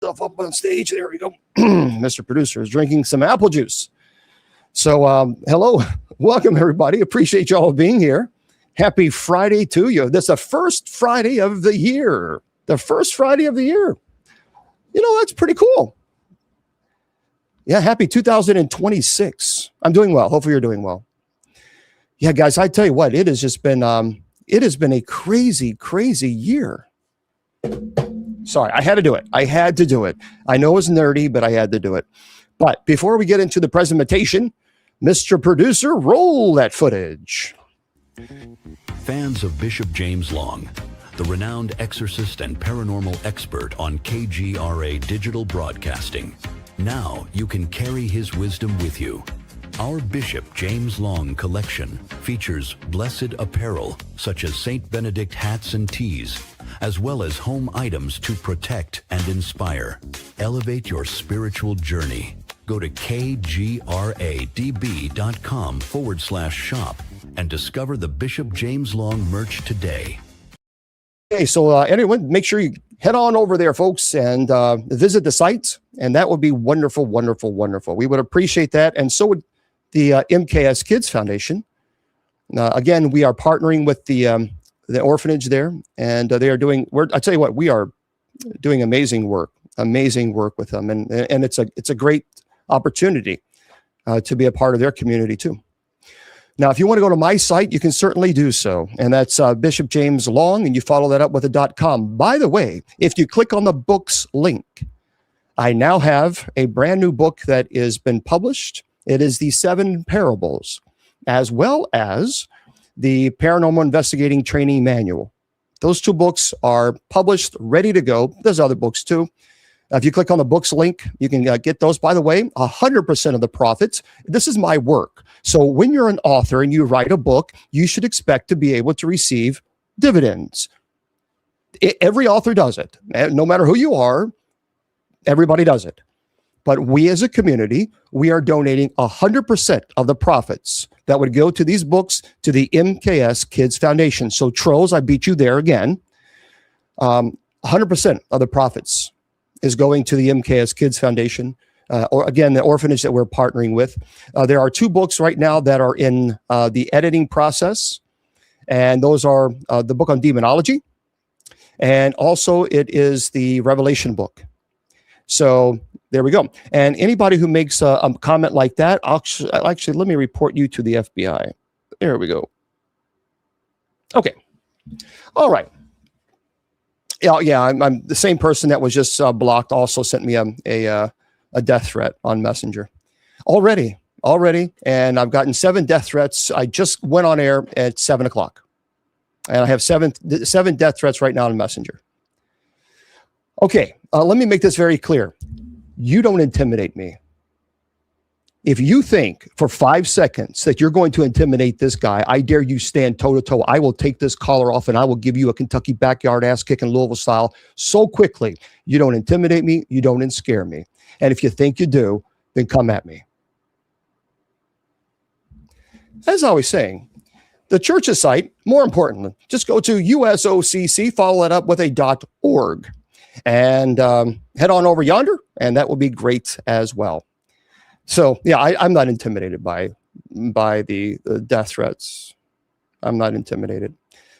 stuff up on stage. There we go. Mr. Producer is drinking some apple juice. So, hello. Welcome, everybody. Appreciate you all being here. Happy Friday to you. This is the first Friday of the year. The first Friday of the year. You know, that's pretty cool. Yeah, happy 2026. I'm doing well. Hopefully you're doing well. Yeah, guys, I tell you what, it has just been a crazy, crazy year. Sorry, I had to do it. I had to do it. I know it's nerdy, but I had to do it. But before we get into the presentation, Mr. Producer, roll that footage. Fans of Bishop James Long, the renowned exorcist and paranormal expert on KGRA digital broadcasting. Now you can carry his wisdom with you. Our Bishop James Long collection features blessed apparel such as St. Benedict hats and tees, as well as home items to protect and inspire. Elevate your spiritual journey. Go to kgradb.com/shop and discover the Bishop James Long merch today. Okay, so anyone, make sure you head on over there, folks, and visit the site, and that would be wonderful, wonderful, wonderful. We would appreciate that, and so would the MKS Kids Foundation. Again, we are partnering with the orphanage there, and they are doing. I tell you what, we are doing amazing work with them, and it's a great opportunity to be a part of their community too. Now, if you want to go to my site, you can certainly do so. And that's Bishop James Long, and you follow that up with a .com. By the way, if you click on the books link, I now have a brand new book that has been published. It is the 7 Parables, as well as the Paranormal Investigating Training Manual. Those 2 books are published, ready to go. There's other books too. If you click on the books link, you can get those. By the way, 100% of the profits. This is my work. So when you're an author and you write a book, you should expect to be able to receive dividends. Every author does it. No matter who you are, everybody does it. But we as a community, we are donating 100% of the profits that would go to these books to the MKS Kids Foundation. So trolls, I beat you there again. 100% of the profits is going to the MKS Kids Foundation, or again, the orphanage that we're partnering with. There are 2 books right now that are in the editing process, and those are the book on demonology, and also it is the Revelation book. So there we go. And anybody who makes a comment like that, actually, let me report you to the FBI. There we go. Okay. All right. Yeah, I'm the same person that was just blocked. Also sent me a death threat on Messenger already, and I've gotten 7 death threats. I just went on air at 7:00, and I have seven death threats right now on Messenger. Okay, let me make this very clear. You don't intimidate me. If you think for 5 seconds that you're going to intimidate this guy, I dare you stand toe to toe. I will take this collar off and I will give you a Kentucky backyard ass kicking Louisville style so quickly. You don't intimidate me. You don't scare me. And if you think you do, then come at me. As I was saying, the church's site, more importantly, just go to USOCC, follow it up with a .org, and head on over yonder, and that will be great as well. So yeah, I'm not intimidated by the death threats. I'm not intimidated.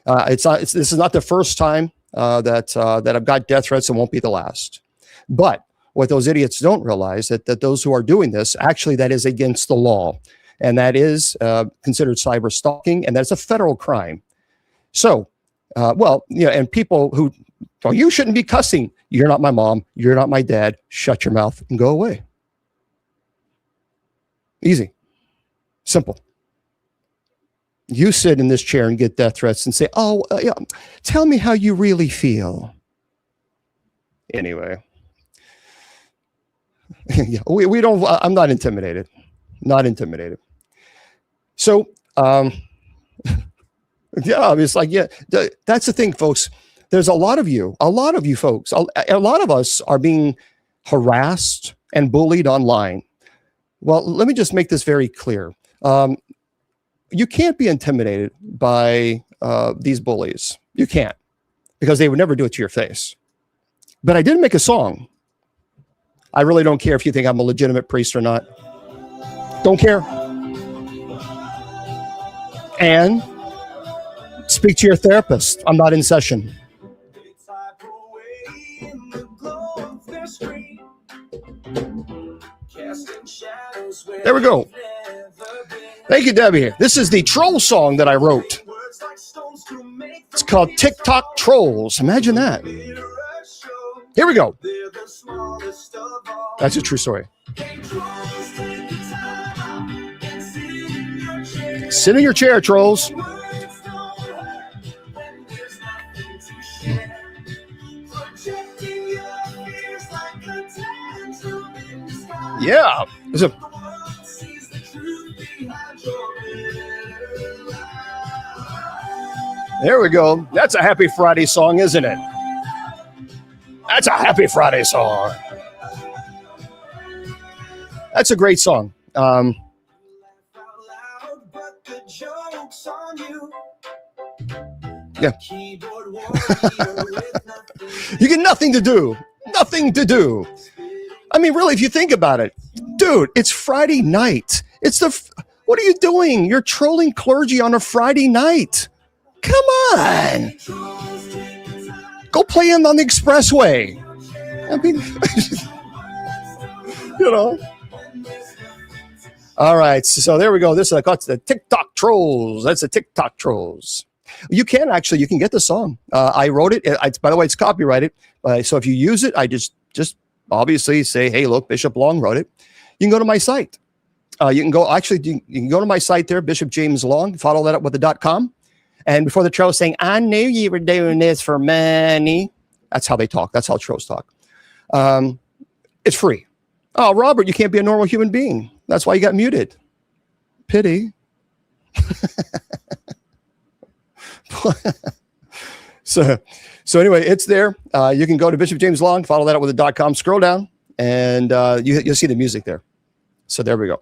This is not the first time that I've got death threats, and won't be the last. But what those idiots don't realize that those who are doing this, actually, that is against the law, and that is considered cyber stalking, and that's a federal crime. So, and people who, oh, you shouldn't be cussing. You're not my mom. You're not my dad. Shut your mouth and go away. Easy. Simple. You sit in this chair and get death threats and say, yeah, tell me how you really feel. Anyway. Yeah, we don't, I'm not intimidated. Not intimidated. So, yeah, it's like, yeah, that's the thing, folks. There's a lot of you folks, a lot of us are being harassed and bullied online. Well, let me just make this very clear. You can't be intimidated by these bullies. You can't, because they would never do it to your face. But I did make a song. I really don't care if you think I'm a legitimate priest or not. Don't care. And speak to your therapist. I'm not in session. There we go. Thank you, Debbie. This is the troll song that I wrote. It's called TikTok Trolls. Imagine that. Here we go. That's a true story. Sit in your chair, trolls. Yeah. There we go. That's a Happy Friday song, isn't it? That's a Happy Friday song. That's a great song. Yeah. You get nothing to do. Nothing to do. I mean, really, if you think about it, dude, it's Friday night. What are you doing? You're trolling clergy on a Friday night. Come on. Go play him on the expressway. I mean, you know. All right. So there we go. This is the TikTok Trolls. That's the TikTok Trolls. You can get the song. I wrote it. By the way, it's copyrighted. So if you use it, I just obviously say, hey, look, Bishop Long wrote it. You can go to my site. You can go to my site there, Bishop James Long. Follow that up with the .com. And before the troll saying, I knew you were doing this for money. That's how they talk. That's how trolls talk. It's free. Oh, Robert, you can't be a normal human being. That's why you got muted. Pity. So anyway, it's there. You can go to Bishop James Long, follow that up with the .com, scroll down, and you'll see the music there. So there we go.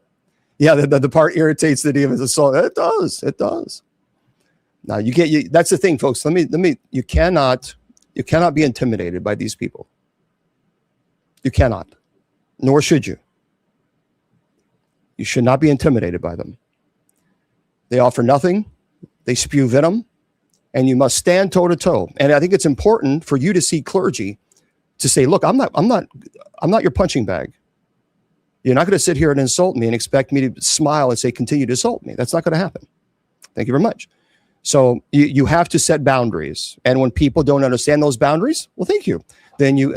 Yeah, the part irritates the demons. The song. It does. Now that's the thing, folks. You cannot be intimidated by these people. You cannot, nor should you. You should not be intimidated by them. They offer nothing. They spew venom, and you must stand toe to toe. And I think it's important for you to see clergy to say, look, I'm not your punching bag. You're not going to sit here and insult me and expect me to smile and say, continue to insult me. That's not going to happen. Thank you very much. So you have to set boundaries. And when people don't understand those boundaries, well, thank you. Then you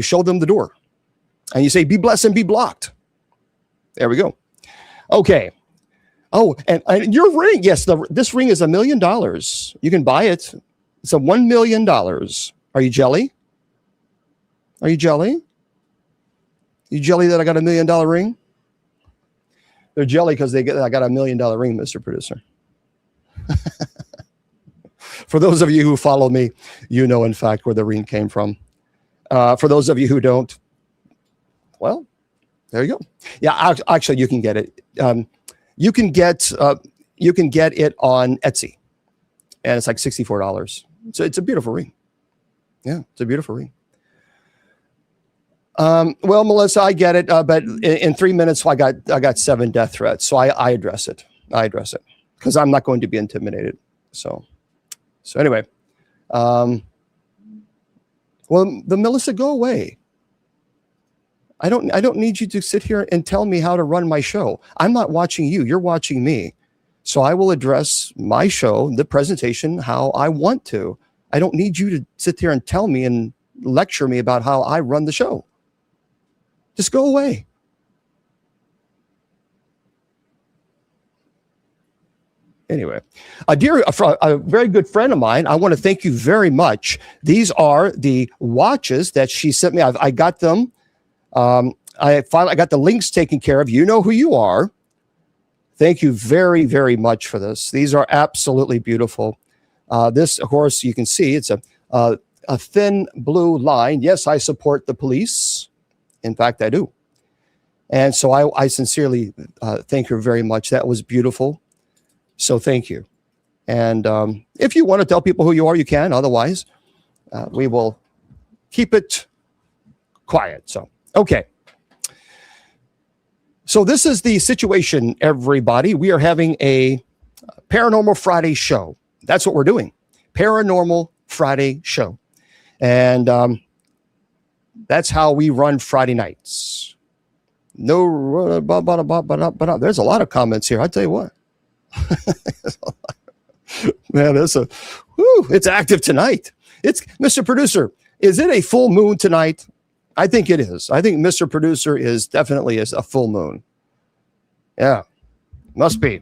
show them the door. And you say, be blessed and be blocked. There we go. Okay. Oh, and your ring. Yes, this ring is $1 million. You can buy it. It's $1 million. Are you jelly? Are you jelly? You jelly that I got $1 million ring? They're jelly because I got $1 million ring, Mr. Producer. For those of you who follow me, you know, in fact, where the ring came from. For those of you who don't, well, there you go. Yeah, actually, you can get it. You can get it on Etsy, and it's like $64. So it's a beautiful ring. Yeah, it's a beautiful ring. Well, Melissa, I get it, but in 3 minutes, I got 7 death threats, so I address it. I address it because I'm not going to be intimidated. So anyway, well, the Melissa, go away. I don't need you to sit here and tell me how to run my show. I'm not watching you. You're watching me. So I will address my show, the presentation, how I want to. I don't need you to sit here and tell me and lecture me about how I run the show. Just go away. Anyway, a very good friend of mine, I want to thank you very much. These are the watches that she sent me. I got them. I got the links taken care of. You know who you are. Thank you very, very much for this. These are absolutely beautiful. This, of course, you can see it's a thin blue line. Yes, I support the police. In fact, I do. And so I sincerely thank her very much. That was beautiful. So thank you. And if you want to tell people who you are, you can. Otherwise, we will keep it quiet. So Okay. So this is the situation, everybody. We are having a Paranormal Friday show. That's what we're doing. Paranormal Friday show. And that's how we run Friday nights. No, there's a lot of comments here. I tell you what. Man, it's active tonight. It's Mr. Producer. Is it a full moon tonight? I think it is. I think Mr. Producer is definitely a full moon. Yeah, must be.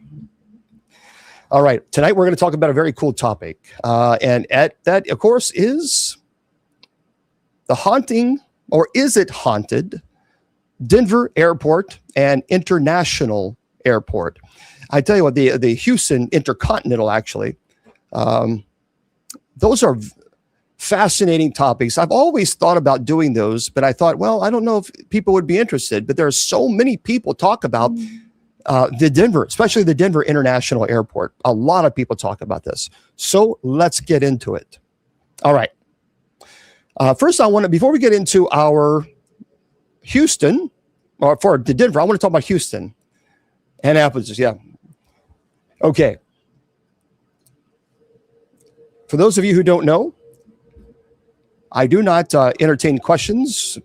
All right. Tonight, we're going to talk about a very cool topic. And that, of course, is the haunting, or is it haunted, Denver Airport and International Airport. I tell you what, the Houston Intercontinental, actually, those are fascinating topics. I've always thought about doing those, but I thought, well, I don't know if people would be interested. But there are so many people talk about the Denver, especially the Denver International Airport. A lot of people talk about this. So let's get into it. All right. First, before we get into our Houston, or for the Denver, I want to talk about Houston. Annapolis, yeah. Okay. For those of you who don't know, I do not entertain questions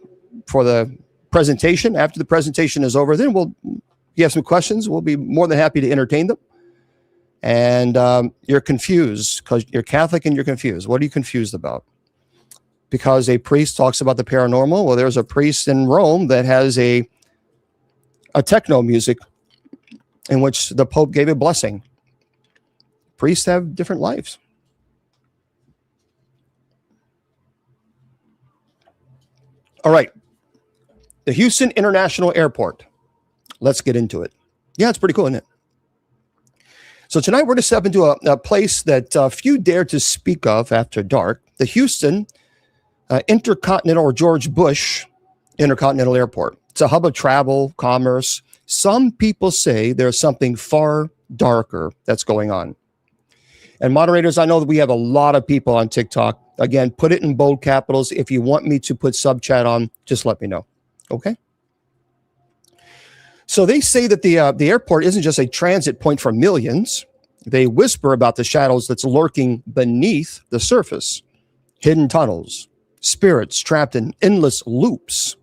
for the presentation. After the presentation is over, then you have some questions. We'll be more than happy to entertain them. And you're confused because you're Catholic and you're confused. What are you confused about? Because a priest talks about the paranormal. Well, there's a priest in Rome that has a techno music in which the Pope gave a blessing. Priests have different lives. All right. The Houston International Airport. Let's get into it. Yeah, it's pretty cool, isn't it? So tonight we're going to step into a place that few dare to speak of after dark. The Houston Intercontinental, or George Bush Intercontinental Airport. It's a hub of travel, commerce. Some people say there's something far darker that's going on. And moderators, I know that we have a lot of people on TikTok. Again, put it in bold capitals. If you want me to put sub chat on, just let me know. Okay? So they say that the airport isn't just a transit point for millions. They whisper about the shadows that's lurking beneath the surface. Hidden tunnels, spirits trapped in endless loops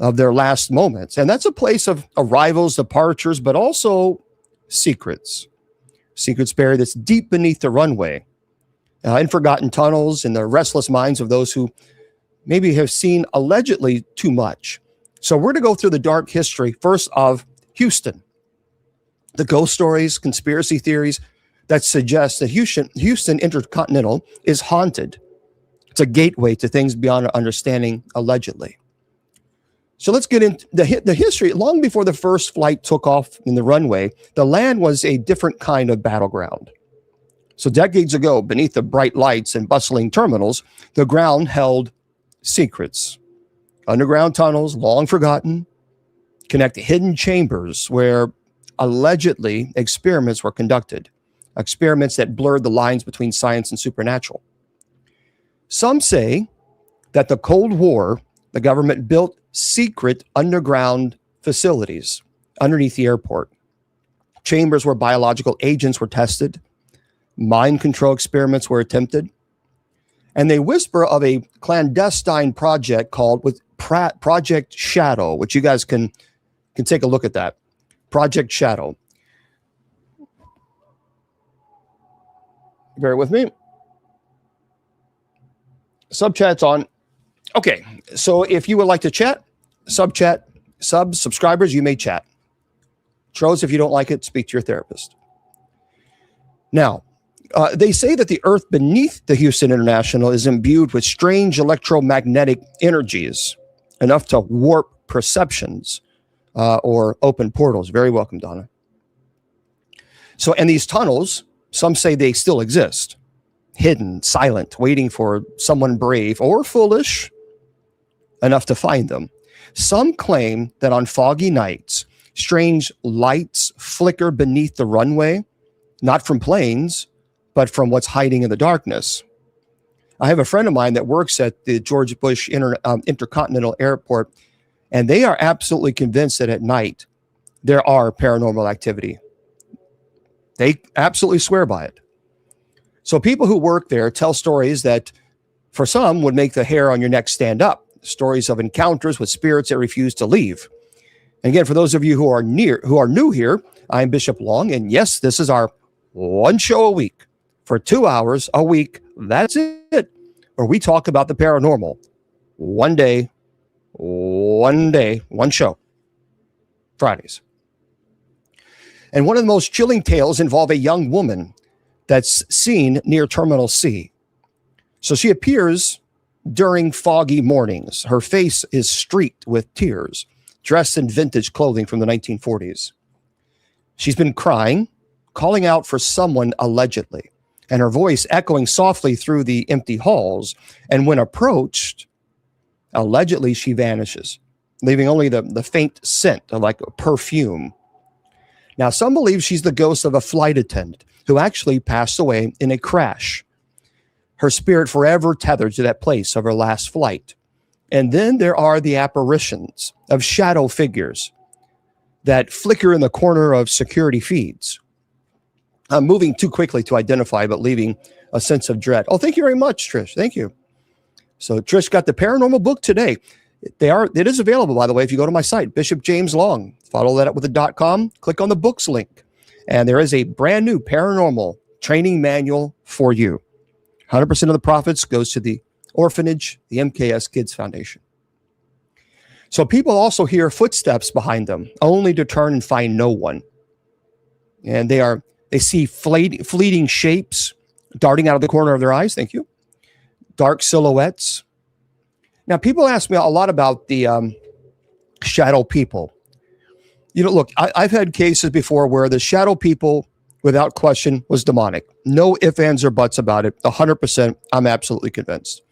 of their last moments. And that's a place of arrivals, departures, but also secrets. Secrets buried that's deep beneath the runway. In forgotten tunnels, in the restless minds of those who maybe have seen allegedly too much. So we're going to go through the dark history first of Houston. The ghost stories, conspiracy theories that suggest that Houston Intercontinental is haunted. It's a gateway to things beyond our understanding, allegedly. So let's get into the history. Long before the first flight took off in the runway, the land was a different kind of battleground. So decades ago, beneath the bright lights and bustling terminals, the ground held secrets. Underground tunnels, long forgotten, connect hidden chambers where allegedly experiments were conducted. Experiments that blurred the lines between science and supernatural. Some say that the Cold War, the government built secret underground facilities underneath the airport. Chambers where biological agents were tested, mind control experiments were attempted, and they whisper of a clandestine project called Project Shadow, which you guys can take a look at that. Project Shadow. Bear with me. Sub chat's on. Okay, so if you would like to chat, subscribers, you may chat. Tros, if you don't like it, speak to your therapist. Now, they say that the earth beneath the Houston International is imbued with strange electromagnetic energies, enough to warp perceptions or open portals. Very welcome, Donna. So, and these tunnels, some say they still exist, hidden, silent, waiting for someone brave or foolish enough to find them. Some claim that on foggy nights, strange lights flicker beneath the runway, not from planes, but from what's hiding in the darkness. I have a friend of mine that works at the George Bush Intercontinental Airport. And they are absolutely convinced that at night there are paranormal activity. They absolutely swear by it. So people who work there tell stories that for some would make the hair on your neck stand up. Stories of encounters with spirits that refuse to leave. And again, for those of you who are new here, I'm Bishop Long. And yes, this is our one show a week for 2 hours a week. That's it. Where we talk about the paranormal. One day, one show. Fridays. And one of the most chilling tales involve a young woman that's seen near Terminal C. So she appears during foggy mornings. Her face is streaked with tears, dressed in vintage clothing from the 1940s. She's been crying, calling out for someone allegedly, and her voice echoing softly through the empty halls. And when approached, allegedly she vanishes, leaving only the faint scent of like a perfume. Now, some believe she's the ghost of a flight attendant who actually passed away in a crash. Her spirit forever tethered to that place of her last flight. And then there are the apparitions of shadow figures that flicker in the corner of security feeds. I'm moving too quickly to identify, but leaving a sense of dread. Oh, thank you very much, Trish. Thank you. So Trish got the paranormal book today. It is available, by the way, if you go to my site, Bishop James Long. Follow that up with a .com. Click on the books link. And there is a brand new paranormal training manual for you. 100% of the profits goes to the orphanage, the MKS Kids Foundation. So people also hear footsteps behind them, only to turn and find no one. And they see fleeting shapes darting out of the corner of their eyes. Thank you. Dark silhouettes. Now, people ask me a lot about the shadow people. Look, I've had cases before where the shadow people, without question, was demonic. No ifs, ands, or buts about it. 100%, I'm absolutely convinced.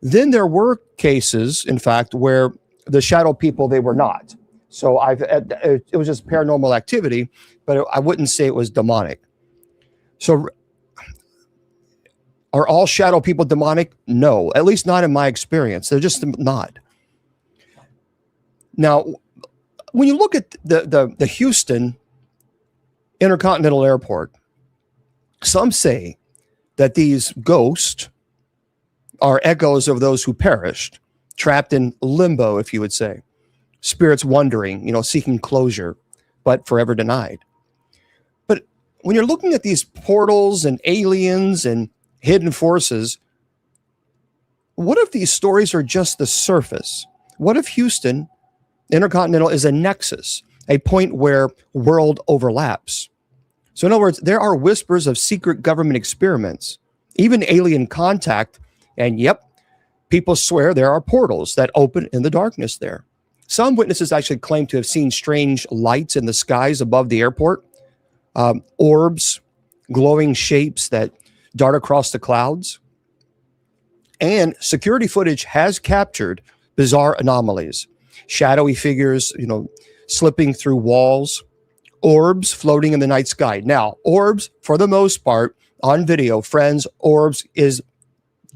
Then there were cases, in fact, where the shadow people, they were not. So it was just paranormal activity, but I wouldn't say it was demonic. So are all shadow people demonic? No, at least not in my experience. They're just not. Now, when you look at the Houston Intercontinental Airport, some say that these ghosts are echoes of those who perished, trapped in limbo, if you would say. Spirits wandering, seeking closure, but forever denied. But when you're looking at these portals and aliens and hidden forces, what if these stories are just the surface? What if Houston Intercontinental is a nexus, a point where world overlaps? So in other words, there are whispers of secret government experiments, even alien contact, and yep, people swear there are portals that open in the darkness there. Some witnesses actually claim to have seen strange lights in the skies above the airport, orbs, glowing shapes that dart across the clouds. And security footage has captured bizarre anomalies, shadowy figures, slipping through walls, orbs floating in the night sky. Now, orbs, for the most part, on video, friends, orbs is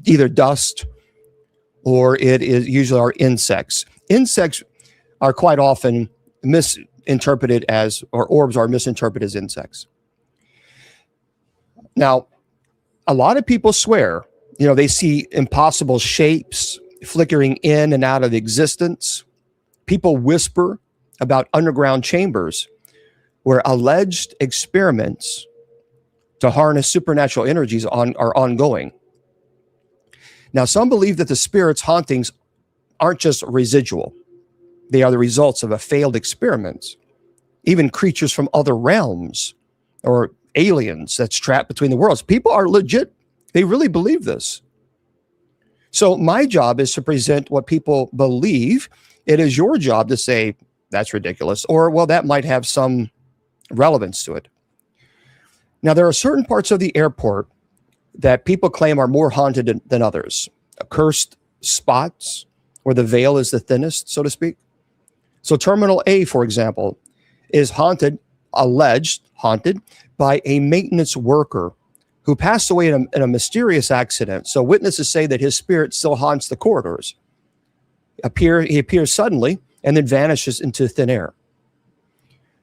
either dust or it is usually are insects. Insects are quite often misinterpreted as, or orbs are misinterpreted as insects. Now, a lot of people swear, they see impossible shapes flickering in and out of existence. People whisper about underground chambers where alleged experiments to harness supernatural energies are ongoing. Now, some believe that the spirits' hauntings aren't just residual. They are the results of a failed experiment. Even creatures from other realms or aliens that's trapped between the worlds. People are legit. They really believe this. So my job is to present what people believe. It is your job to say, that's ridiculous, or, well, that might have some relevance to it. Now, there are certain parts of the airport that people claim are more haunted than others. Cursed spots where the veil is the thinnest, so to speak. So Terminal A, for example, is alleged haunted by a maintenance worker who passed away in a mysterious accident. So witnesses say that his spirit still haunts the corridors. He appears suddenly and then vanishes into thin air.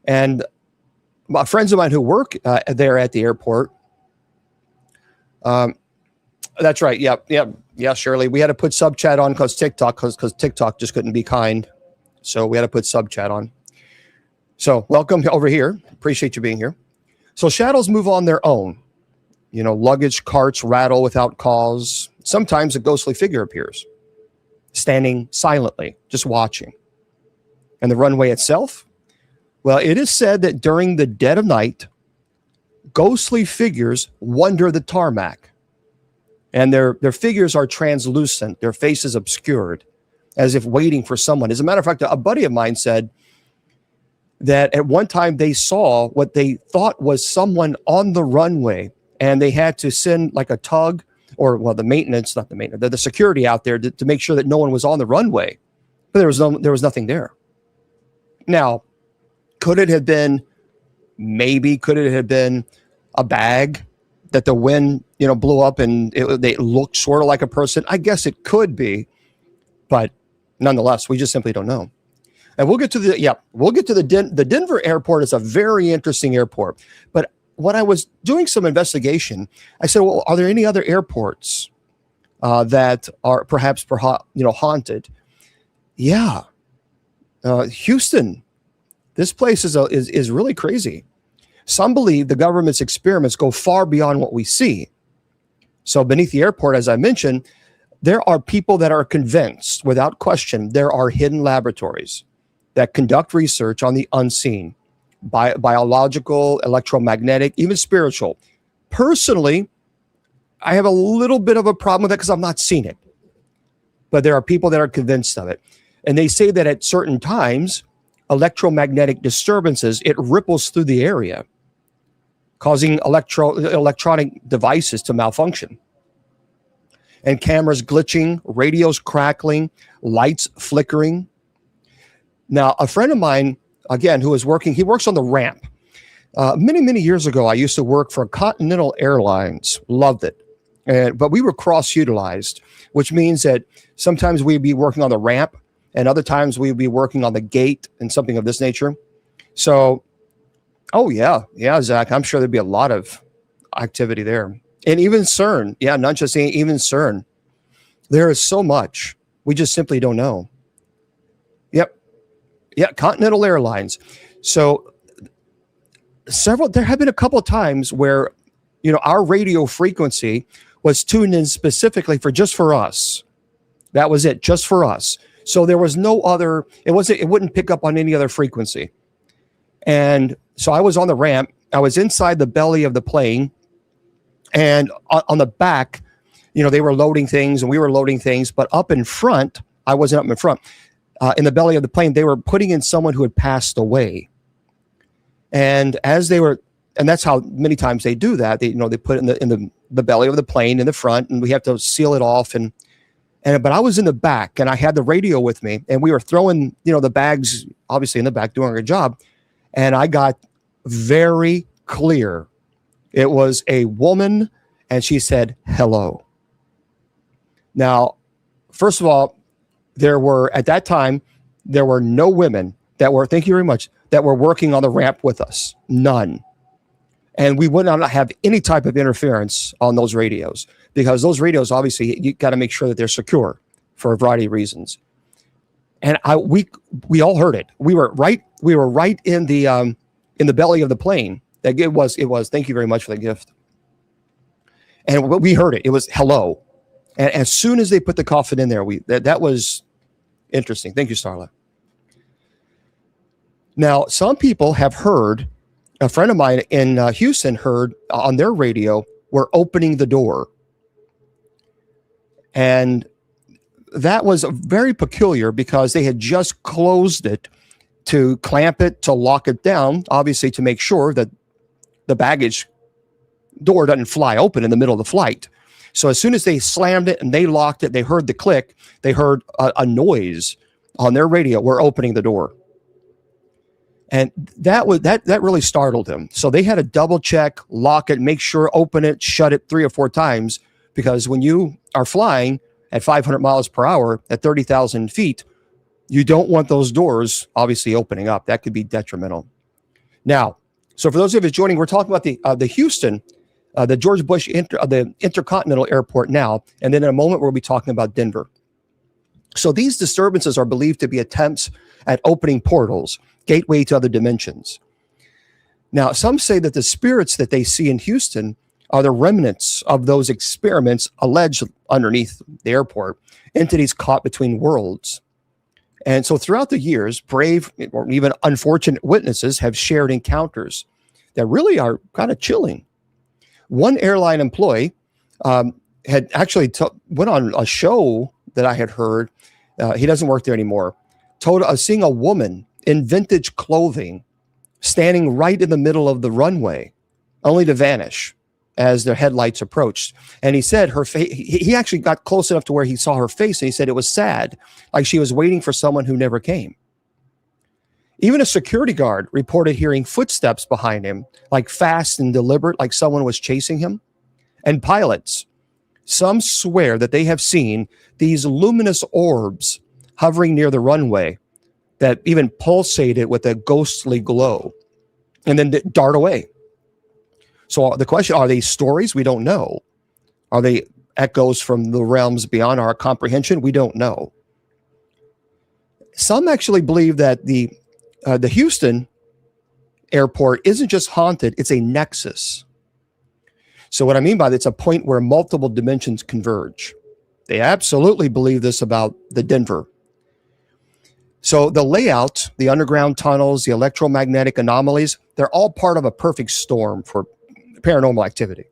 And my friends of mine who work there at the airport, that's right. Yeah, Shirley. We had to put sub chat on because TikTok just couldn't be kind. So we had to put sub chat on. So welcome over here. Appreciate you being here. So shadows move on their own. Luggage carts rattle without cause. Sometimes a ghostly figure appears, standing silently, just watching. And the runway itself? Well, it is said that during the dead of night, ghostly figures wander the tarmac. And their figures are translucent, their faces obscured, as if waiting for someone. As a matter of fact, a buddy of mine said that at one time they saw what they thought was someone on the runway, and they had to send like a tug, or the security out there to make sure that no one was on the runway. But there was nothing there. Now, could it have been a bag that the wind, blew up and they looked sort of like a person? I guess it could be, but nonetheless, we just simply don't know. And we'll get to the Denver airport is a very interesting airport. But when I was doing some investigation, I said, well, are there any other airports that are perhaps haunted? Yeah. Houston. This place is really crazy. Some believe the government's experiments go far beyond what we see. So beneath the airport, as I mentioned, there are people that are convinced, without question, there are hidden laboratories that conduct research on the unseen, biological, electromagnetic, even spiritual. Personally, I have a little bit of a problem with that because I've not seen it. But there are people that are convinced of it. And they say that at certain times, electromagnetic disturbances, it ripples through the area, causing electronic devices to malfunction. And cameras glitching, radios crackling, lights flickering. Now, a friend of mine, again, he works on the ramp. Many, many years ago, I used to work for Continental Airlines. Loved it. But we were cross-utilized, which means that sometimes we'd be working on the ramp, and other times we'd be working on the gate and something of this nature. So, Zach, I'm sure there'd be a lot of activity there. And even CERN, not just saying even CERN. There is so much. We just simply don't know. Yep. Yeah, Continental Airlines. So there have been a couple of times where, our radio frequency was tuned in specifically for us. That was it, just for us. So there was no other, it wouldn't pick up on any other frequency. And so I was on the ramp. I was inside the belly of the plane. And on the back, they were loading things and we were loading things. But up in front, I wasn't up in front. In the belly of the plane, they were putting in someone who had passed away. And and that's how many times they do that. They put it in the belly of the plane in the front, and we have to seal it off. But I was in the back, and I had the radio with me, and we were throwing, the bags obviously in the back doing our job. And I got very clear. It was a woman, and she said, hello. Now, first of all, at that time, there were no women thank you very much, that were working on the ramp with us. None. And we would not have any type of interference on those radios, because those radios, obviously, you got to make sure that they're secure for a variety of reasons. And we all heard it. We were right in the belly of the plane. It was. Thank you very much for the gift. And we heard it. It was hello. And as soon as they put the coffin in there, that was interesting. Thank you, Starla. Now, some people have heard, a friend of mine in Houston heard on their radio, we're opening the door. And that was very peculiar because they had just closed it to clamp it, to lock it down, obviously to make sure that the baggage door doesn't fly open in the middle of the flight. So as soon as they slammed it and they locked it, they heard the click, they heard a noise on their radio, we're opening the door. And that really startled them. So they had to double check, lock it, make sure, open it, shut it 3 or 4 times, because when you are flying at 500 miles per hour at 30,000 feet, You don't want those doors obviously opening up. That could be detrimental. Now, so for those of you joining, we're talking about the Houston, the George Bush the Intercontinental Airport now, and then in a moment we'll be talking about Denver. So these disturbances are believed to be attempts at opening portals, gateway to other dimensions. Now, some say that the spirits that they see in Houston are the remnants of those experiments alleged underneath the airport, entities caught between worlds. And so throughout the years, brave or even unfortunate witnesses have shared encounters that really are kind of chilling. One airline employee had actually went on a show that I had heard. He doesn't work there anymore. Told us seeing a woman in vintage clothing standing right in the middle of the runway, only to vanish as their headlights approached. And he said her face, he actually got close enough to where he saw her face, and he said it was sad, like she was waiting for someone who never came. Even a security guard reported hearing footsteps behind him, like fast and deliberate, like someone was chasing him. And pilots, some swear that they have seen these luminous orbs hovering near the runway that even pulsated with a ghostly glow and then dart away. So the question, are they stories? We don't know. Are they echoes from the realms beyond our comprehension? We don't know. Some actually believe that the Houston airport isn't just haunted, it's a nexus. So what I mean by that, it's a point where multiple dimensions converge. They absolutely believe this about the Denver. So the layout, the underground tunnels, the electromagnetic anomalies, they're all part of a perfect storm for paranormal activity.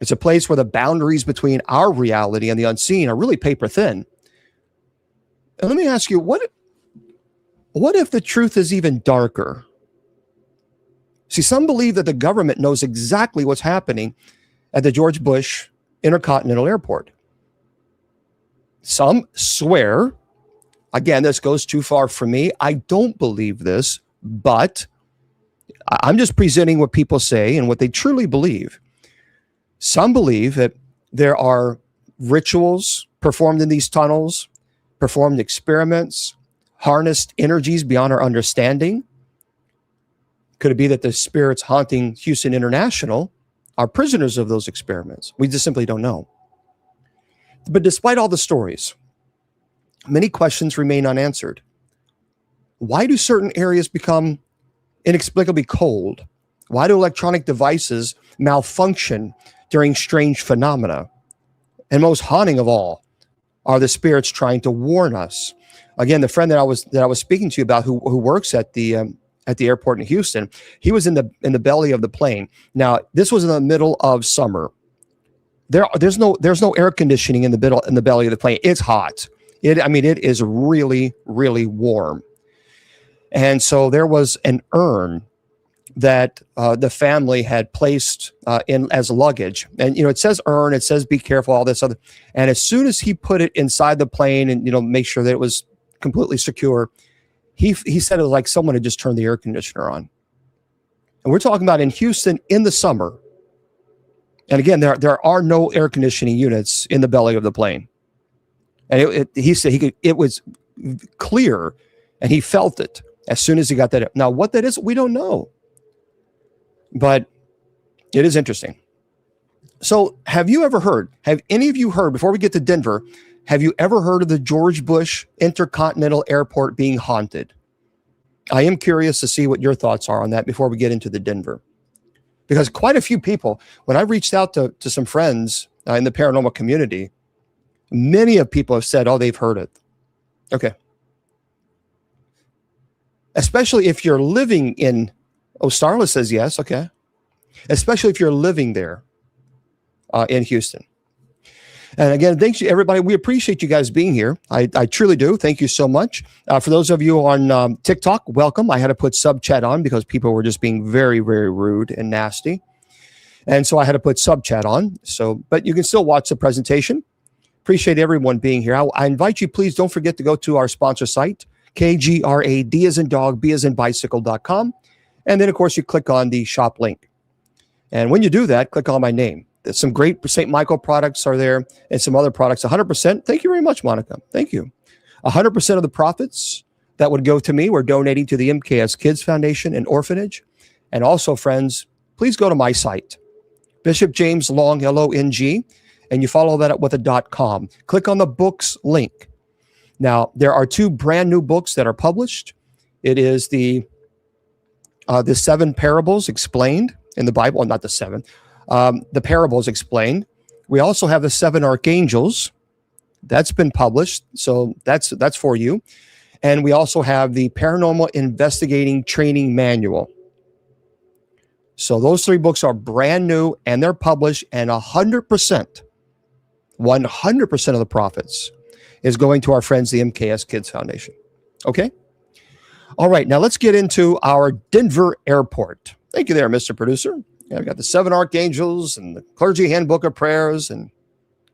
It's a place where the boundaries between our reality and the unseen are really paper thin. And let me ask you, what if the truth is even darker? See, some believe that the government knows exactly what's happening at the George Bush Intercontinental Airport. Some swear, again, this goes too far for me. I don't believe this, but I'm just presenting what people say and what they truly believe. Some believe that there are rituals performed in these tunnels, performed experiments, harnessed energies beyond our understanding. Could it be that the spirits haunting Houston International are prisoners of those experiments? We just simply don't know. But despite all the stories, many questions remain unanswered. Why do certain areas become inexplicably cold? Why do electronic devices malfunction during strange phenomena? And most haunting of all, are the spirits trying to warn us? Again, the friend that I was speaking to you about, who works at the airport in Houston, he was in the belly of the plane. Now, this was in the middle of summer. There's no air conditioning in the belly of the plane. It's hot. It is really, really warm. And so there was an urn that the family had placed in as luggage. And, it says urn, it says be careful, all this other. And as soon as he put it inside the plane and, make sure that it was completely secure, he said it was like someone had just turned the air conditioner on. And we're talking about in Houston in the summer. And again, there are no air conditioning units in the belly of the plane. And he said it was clear, and he felt it as soon as he got that. Now, what that is, we don't know. But it is interesting. So have any of you heard, before we get to Denver, have you ever heard of the George Bush Intercontinental Airport being haunted? I am curious to see what your thoughts are on that before we get into the Denver. Because quite a few people, when I reached out to some friends in the paranormal community, many of people have said, they've heard it. Okay. Especially if you're living in, Starla says yes, okay. Especially if you're living there in Houston. And again, thanks to everybody. We appreciate you guys being here. I truly do. Thank you so much. For those of you on TikTok, welcome. I had to put sub chat on because people were just being very, very rude and nasty. And so I had to put sub chat on. But you can still watch the presentation. Appreciate everyone being here. I invite you, please don't forget to go to our sponsor site, KGRAD as in dog, B as in bicycle.com. And then, of course, you click on the shop link. And when you do that, click on my name. There's some great St. Michael products are there and some other products, 100%. Thank you very much, Monica. Thank you. 100% of the profits that would go to me, we're donating to the MKS Kids Foundation and Orphanage. And also, friends, please go to my site, Bishop James Long, Long, and you follow that up with a .com. Click on the books link. Now, there are 2 brand new books that are published. It is the 7 parables explained in the Bible, well, not the 7, the parables explained. We also have the 7 archangels. That's been published, so that's for you. And we also have the Paranormal Investigating Training Manual. So those 3 books are brand new, and they're published, and 100% of the profits is going to our friends, the MKS Kids Foundation. Okay? All right, now let's get into our Denver airport. Thank you there, Mr. Producer. Yeah, we've got the 7 archangels and the clergy handbook of prayers. And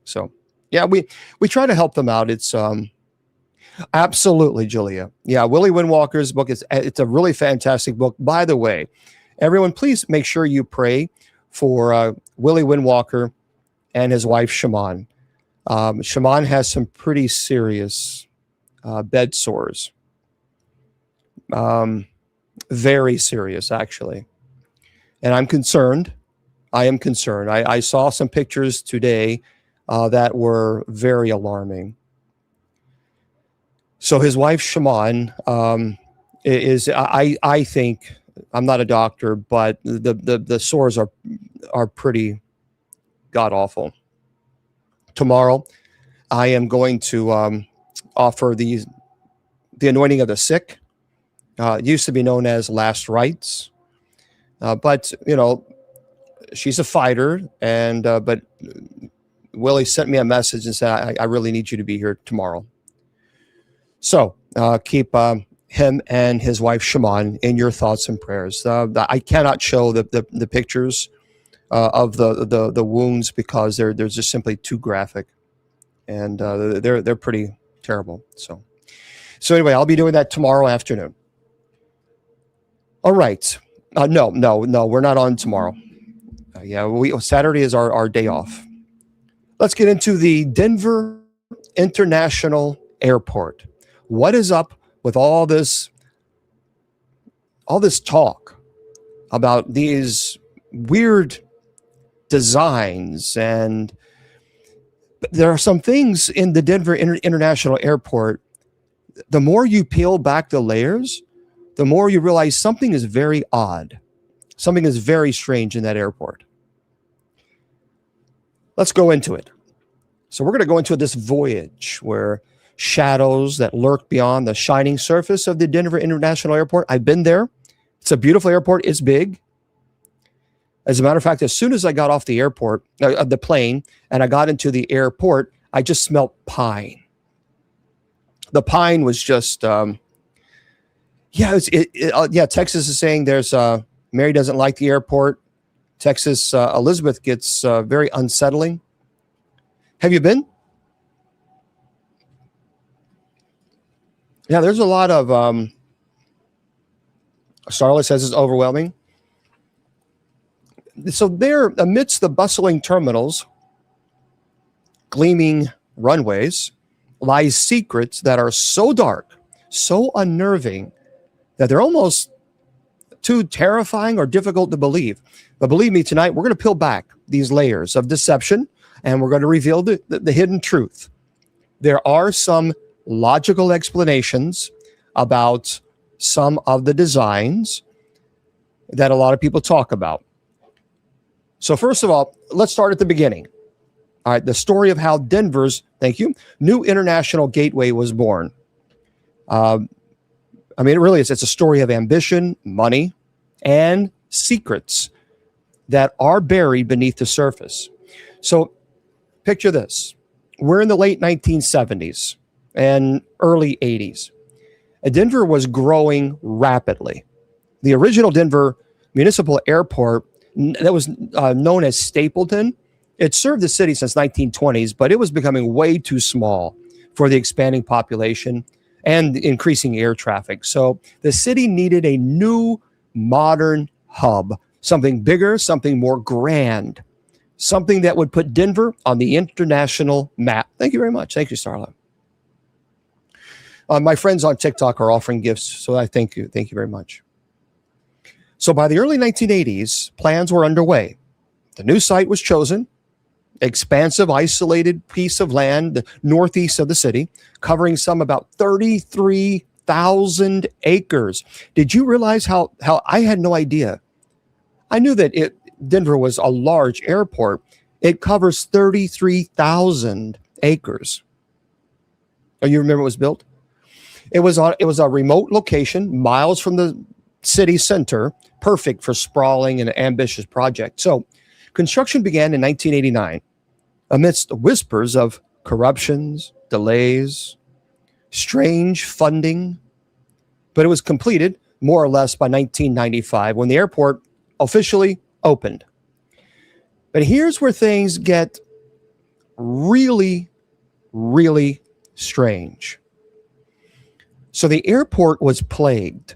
so, yeah, we try to help them out. It's absolutely, Julia. Yeah, Willie Windwalker's book, it's a really fantastic book. By the way, everyone, please make sure you pray for Willie Windwalker and his wife, Shaman. Shaman has some pretty serious bed sores. Very serious, actually. And I'm concerned. I am concerned. I saw some pictures today that were very alarming. So his wife, Shaman, is, I think, I'm not a doctor, but the sores are pretty god-awful. Tomorrow, I am going to offer the anointing of the sick. It used to be known as last rites. But, you know, she's a fighter, and but Willie sent me a message and said, I really need you to be here tomorrow. So keep him and his wife, Shaman, in your thoughts and prayers. I cannot show the pictures of the wounds because they're just simply too graphic, and they're pretty terrible. So anyway, I'll be doing that tomorrow afternoon. All right. No, we're not on tomorrow. Saturday is our day off. Let's get into the Denver International Airport. What is up with all this talk about these weird designs? And there are some things in the Denver International Airport. The more you peel back the layers, the more you realize something is very odd. Something is very strange in that airport. Let's go into it. So we're going to go into this voyage where shadows that lurk beyond the shining surface of the Denver International Airport. I've been there. It's a beautiful airport. It's big. As a matter of fact, as soon as I got off the airport, the plane, and I got into the airport, I just smelled pine. The pine was just, Texas is saying there's, Mary doesn't like the airport. Texas, Elizabeth gets very unsettling. Have you been? Yeah, there's a lot of, Starlet says it's overwhelming. So there, amidst the bustling terminals, gleaming runways, lies secrets that are so dark, so unnerving, that they're almost too terrifying or difficult to believe. But believe me, tonight, we're going to peel back these layers of deception, and we're going to reveal the hidden truth. There are some logical explanations about some of the designs that a lot of people talk about. So first of all, let's start at the beginning. All right, the story of how Denver's, new international gateway was born. It really is. It's a story of ambition, money, and secrets that are buried beneath the surface. So picture this. We're in the late 1970s and early 80s. And Denver was growing rapidly. The original Denver Municipal Airport that was known as Stapleton, it served the city since 1920s, but it was becoming way too small for the expanding population and increasing air traffic. So the city needed a new modern hub, something bigger, something more grand, something that would put Denver on the international map. Thank you very much. Thank you, Starla. My friends on TikTok are offering gifts, so I thank you. Thank you very much. So by the early 1980s, plans were underway. The new site was chosen, expansive, isolated piece of land northeast of the city, covering some about 33,000 acres. Did you realize how I had no idea? I knew that Denver was a large airport. It covers 33,000 acres. Oh, you remember it was built? It was a remote location, miles from the city center, perfect for sprawling and ambitious project. So construction began in 1989 amidst whispers of corruptions, delays, strange funding, but it was completed more or less by 1995 when the airport officially opened. But here's where things get really, really strange. So the airport was plagued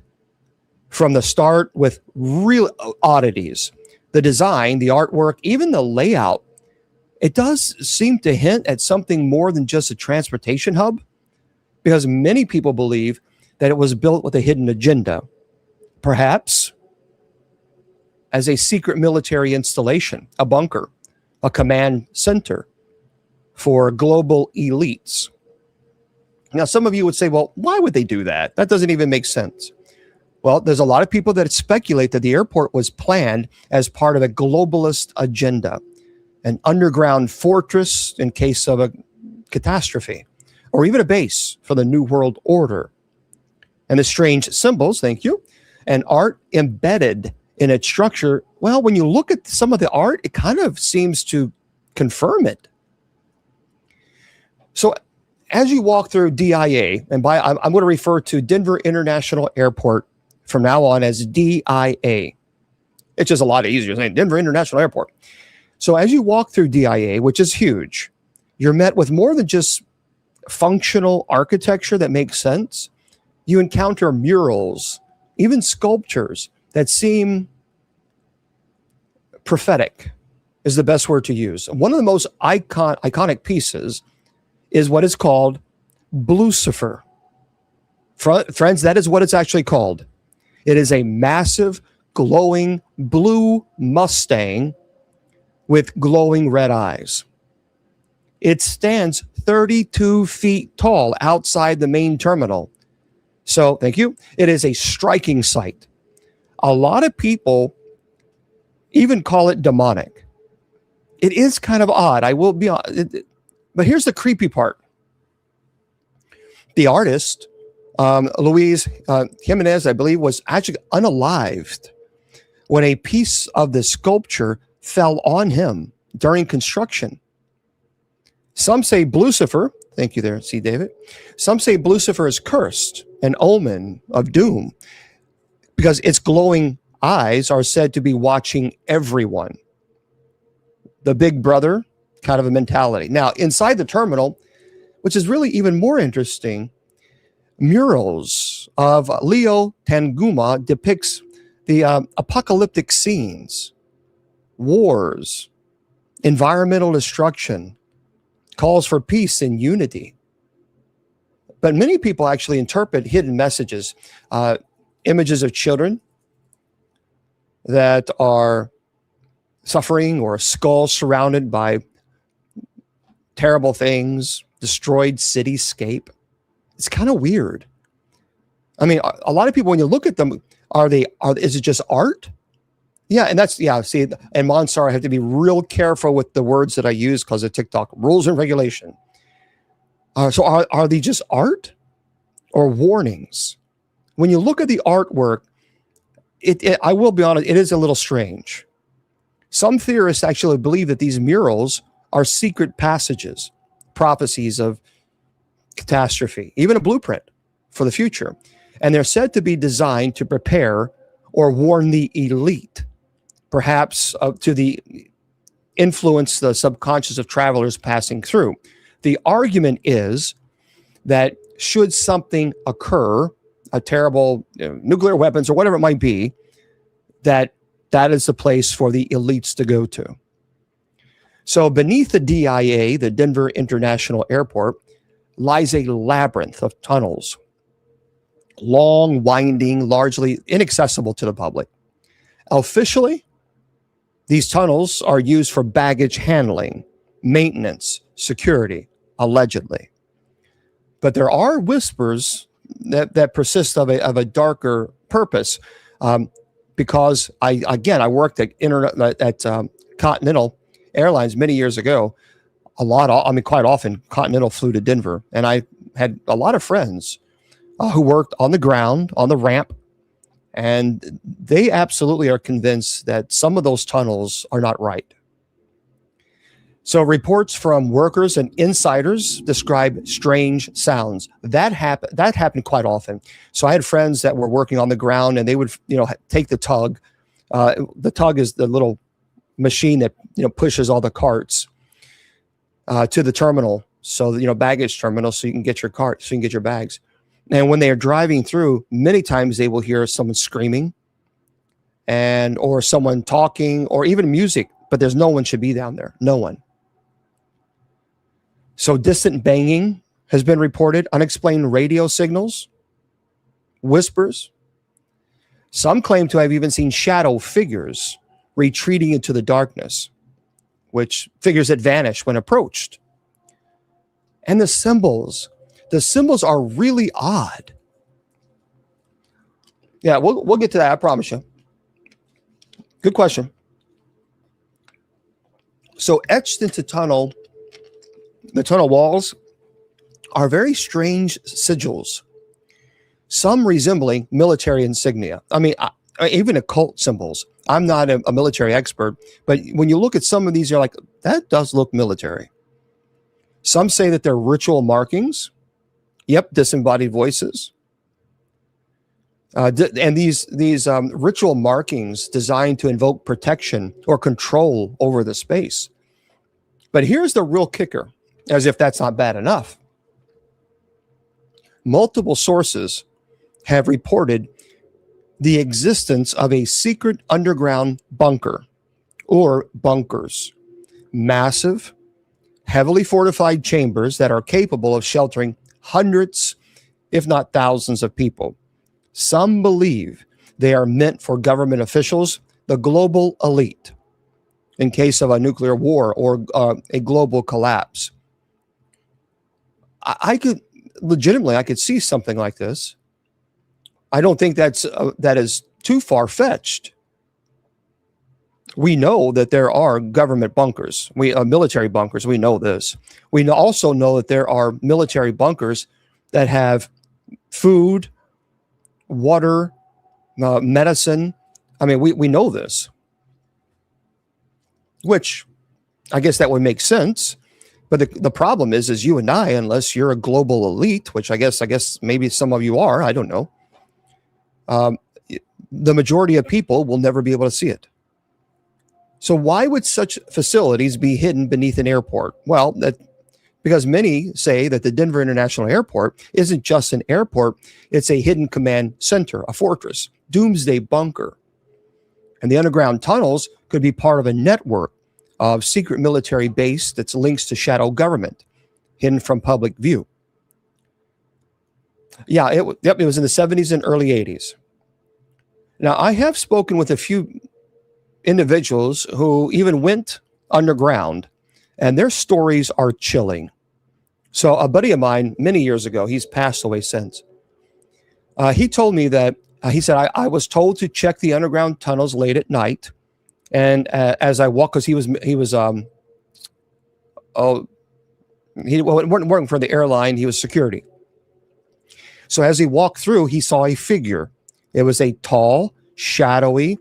from the start with real oddities. The design, the artwork, even the layout, it does seem to hint at something more than just a transportation hub, because many people believe that it was built with a hidden agenda, perhaps as a secret military installation, a bunker, a command center for global elites. Now, some of you would say, well, why would they do that? That doesn't even make sense. Well, there's a lot of people that speculate that the airport was planned as part of a globalist agenda, an underground fortress in case of a catastrophe, or even a base for the New World Order. And the strange symbols, thank you, and art embedded in its structure, well, when you look at some of the art, it kind of seems to confirm it. So as you walk through DIA, and I'm going to refer to Denver International Airport from now on as DIA. It's just a lot easier saying Denver International Airport. So as you walk through DIA, which is huge, you're met with more than just functional architecture that makes sense. You encounter murals, even sculptures that seem prophetic is the best word to use. One of the most iconic pieces is what is called Blucifer. Friends, that is what it's actually called. It is a massive, glowing blue Mustang with glowing red eyes. It stands 32 feet tall outside the main terminal. So, thank you. It is a striking sight. A lot of people even call it demonic. It is kind of odd, I will be honest. But here's the creepy part. The artist, Luis Jimenez, I believe, was actually unalived when a piece of the sculpture fell on him during construction. Some say Blucifer, thank you there, see David. Some say Blucifer is cursed, an omen of doom, because its glowing eyes are said to be watching everyone. The big brother kind of a mentality. Now, inside the terminal, which is really even more interesting, murals of Leo Tanguma depicts the apocalyptic scenes, wars, environmental destruction, calls for peace and unity. But many people actually interpret hidden messages, images of children that are suffering, or skulls surrounded by terrible things, destroyed cityscape. It's kind of weird. I mean, a lot of people, when you look at them, is it just art? Yeah, and see, and Monsar, I have to be real careful with the words that I use because of TikTok rules and regulation. So are they just art or warnings? When you look at the artwork, I will be honest, it is a little strange. Some theorists actually believe that these murals are secret passages, prophecies of catastrophe, even a blueprint for the future. And they're said to be designed to prepare or warn the elite, perhaps to influence the subconscious of travelers passing through. The argument is that should something occur, a terrible nuclear weapons or whatever it might be, that is the place for the elites to go to. So beneath the DIA, the Denver International Airport, lies a labyrinth of tunnels, long, winding, largely inaccessible to the public. Officially, these tunnels are used for baggage handling, maintenance, security, allegedly. But there are whispers that persist of a darker purpose, because I worked at Continental Airlines many years ago. Quite often, Continental flew to Denver, and I had a lot of friends who worked on the ground, on the ramp, and they absolutely are convinced that some of those tunnels are not right. So reports from workers and insiders describe strange sounds. That happened quite often. So I had friends that were working on the ground, and they would, take the tug. The tug is the little machine that, pushes all the carts to the terminal. So, baggage terminal, so you can get your cart, so you can get your bags. And when they are driving through, many times they will hear someone screaming or someone talking or even music, but there's no one should be down there. No one. So distant banging has been reported, unexplained radio signals, whispers. Some claim to have even seen shadow figures retreating into the darkness, which figures that vanish when approached. And the symbols are really odd. Yeah, we'll get to that, I promise you. Good question. So etched into the tunnel walls are very strange sigils, some resembling military insignia. Even occult symbols. I'm not a military expert, but when you look at some of these, you're like, that does look military. Some say that they're ritual markings. Yep, disembodied voices. And these ritual markings designed to invoke protection or control over the space. But here's the real kicker, as if that's not bad enough. Multiple sources have reported the existence of a secret underground bunker or bunkers, massive, heavily fortified chambers that are capable of sheltering hundreds, if not thousands of people. Some believe they are meant for government officials, the global elite, in case of a nuclear war or a global collapse. I could see something like this. I don't think that is too far-fetched. We know that there are government bunkers, military bunkers. We know this. We also know that there are military bunkers that have food, water, medicine. We know this, which I guess that would make sense. But the problem is you and I, unless you're a global elite, which I guess maybe some of you are, I don't know. The majority of people will never be able to see it. So why would such facilities be hidden beneath an airport? Well, because many say that the Denver International Airport isn't just an airport, it's a hidden command center, a fortress, doomsday bunker. And the underground tunnels could be part of a network of secret military base that's links to shadow government, hidden from public view. Yeah, it was in the 70s and early 80s. Now, I have spoken with a few individuals who even went underground, and their stories are chilling. So a buddy of mine many years ago, he's passed away since, he told me that, he said, I was told to check the underground tunnels late at night. And as I walked, because he wasn't working for the airline, he was security. So as he walked through, he saw a figure. It was a tall, shadowy,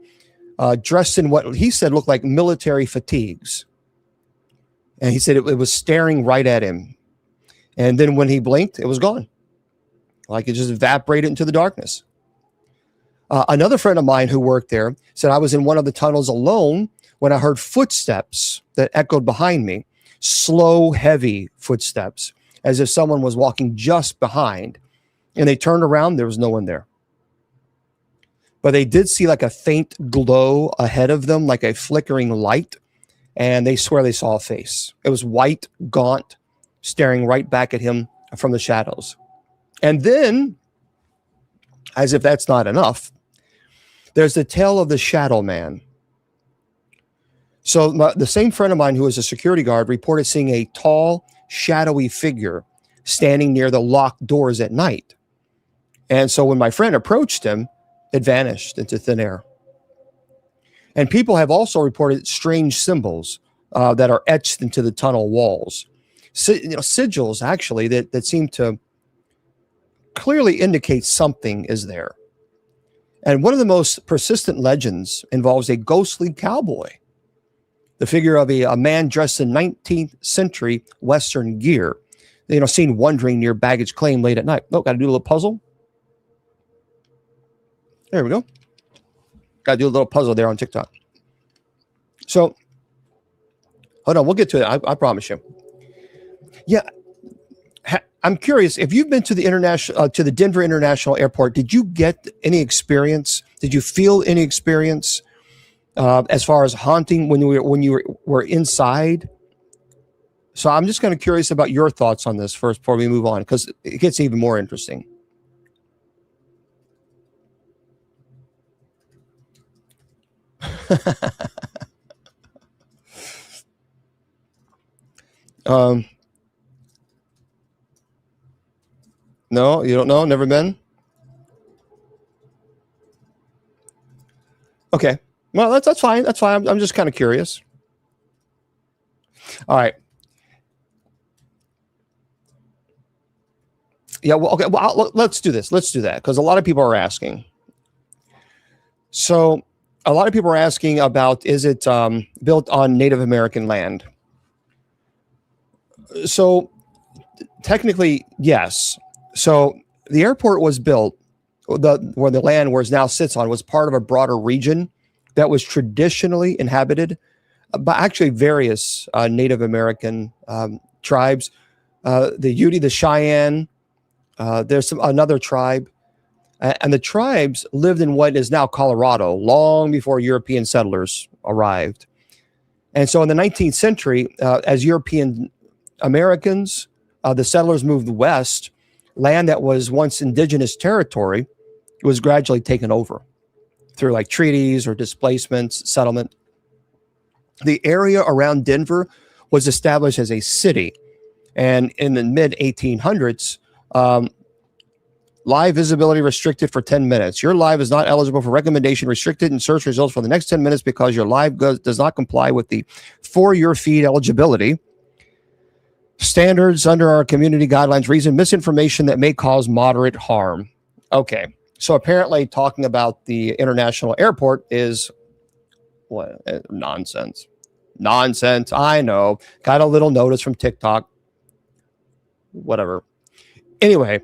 dressed in what he said looked like military fatigues. And he said it was staring right at him. And then when he blinked, it was gone. Like it just evaporated into the darkness. Another friend of mine who worked there said I was in one of the tunnels alone when I heard footsteps that echoed behind me, slow, heavy footsteps, as if someone was walking just behind. And they turned around, there was no one there. But they did see like a faint glow ahead of them, like a flickering light. And they swear they saw a face. It was white, gaunt, staring right back at him from the shadows. And then, as if that's not enough, there's the tale of the shadow man. So the same friend of mine who was a security guard reported seeing a tall, shadowy figure standing near the locked doors at night. And so when my friend approached him, it vanished into thin air. And people have also reported strange symbols that are etched into the tunnel walls. Sigils, actually, that seem to clearly indicate something is there. And one of the most persistent legends involves a ghostly cowboy, the figure of a man dressed in 19th century Western gear, seen wandering near baggage claim late at night. Oh, got to do a little puzzle. There we go. Got to do a little puzzle there on TikTok. So, hold on, we'll get to it. I promise you. Yeah, I'm curious if you've been to the Denver International Airport. Did you get any experience? Did you feel any experience as far as haunting when you were inside? So I'm just kind of curious about your thoughts on this first before we move on, because it gets even more interesting. No, you don't know? Never been? Okay. Well, that's fine. That's fine. I'm just kind of curious. All right. Yeah. Well, okay. Well, let's do this. Let's do that, because a lot of people are asking. So a lot of people are asking about, is it built on Native American land? So technically, yes. So the airport was built, where the land where it now sits on was part of a broader region that was traditionally inhabited by actually various Native American tribes. The Ute, the Cheyenne, there's another tribe. And the tribes lived in what is now Colorado long before European settlers arrived. And so in the 19th century, as European Americans, the settlers moved west, land that was once indigenous territory was gradually taken over through like treaties or displacements, settlement. The area around Denver was established as a city. And in the mid 1800s, live visibility restricted for 10 minutes. Your live is not eligible for recommendation, restricted in search results for the next 10 minutes because your live does not comply with the for your feed eligibility standards under our community guidelines. Reason misinformation that may cause moderate harm. Okay. So apparently talking about the international airport is what? Nonsense. Nonsense. I know. Got a little notice from TikTok. Whatever. Anyway,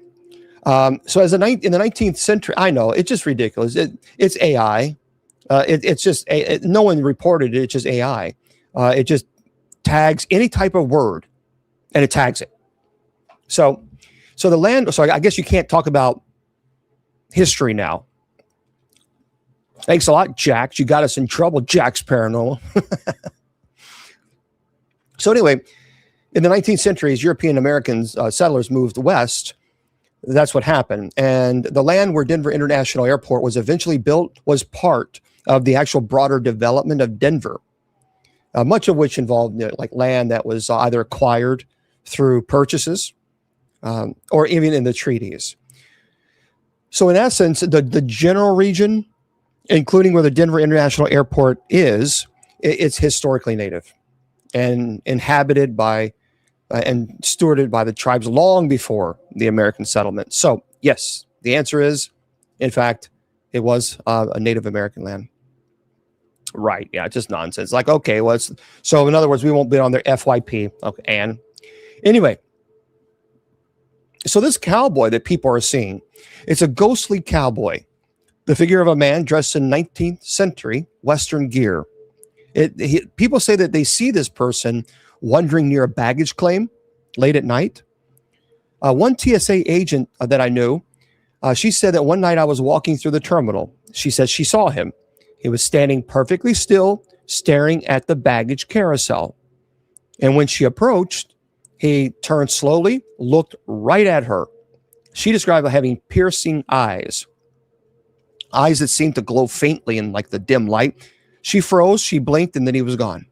so in the 19th century, I know it's just ridiculous. It's AI. It's just no one reported it. It's just AI. It just tags any type of word, and it tags it. So the land. So I guess you can't talk about history now. Thanks a lot, Jax. You got us in trouble, Jax Paranormal. So anyway, in the 19th century, as European Americans settlers moved west, that's what happened. And the land where Denver International Airport was eventually built was part of the actual broader development of Denver, much of which involved like land that was either acquired through purchases or even in the treaties. So in essence, the general region, including where the Denver International Airport is, it's historically native and inhabited by and stewarded by the tribes long before the American settlement. So yes, the answer is, in fact, it was a Native American land. Right. Yeah, just nonsense. Like, okay, well, so in other words, we won't bid on their FYP. Okay, and anyway, so this cowboy that people are seeing, it's a ghostly cowboy, the figure of a man dressed in 19th century Western gear. People say that they see this person wandering near a baggage claim late at night. One TSA agent that I knew, she said that one night I was walking through the terminal. She said she saw him. He was standing perfectly still, staring at the baggage carousel. And when she approached, He turned slowly, looked right at her. She described having piercing eyes that seemed to glow faintly in like the dim light. She froze, she blinked, and then he was gone.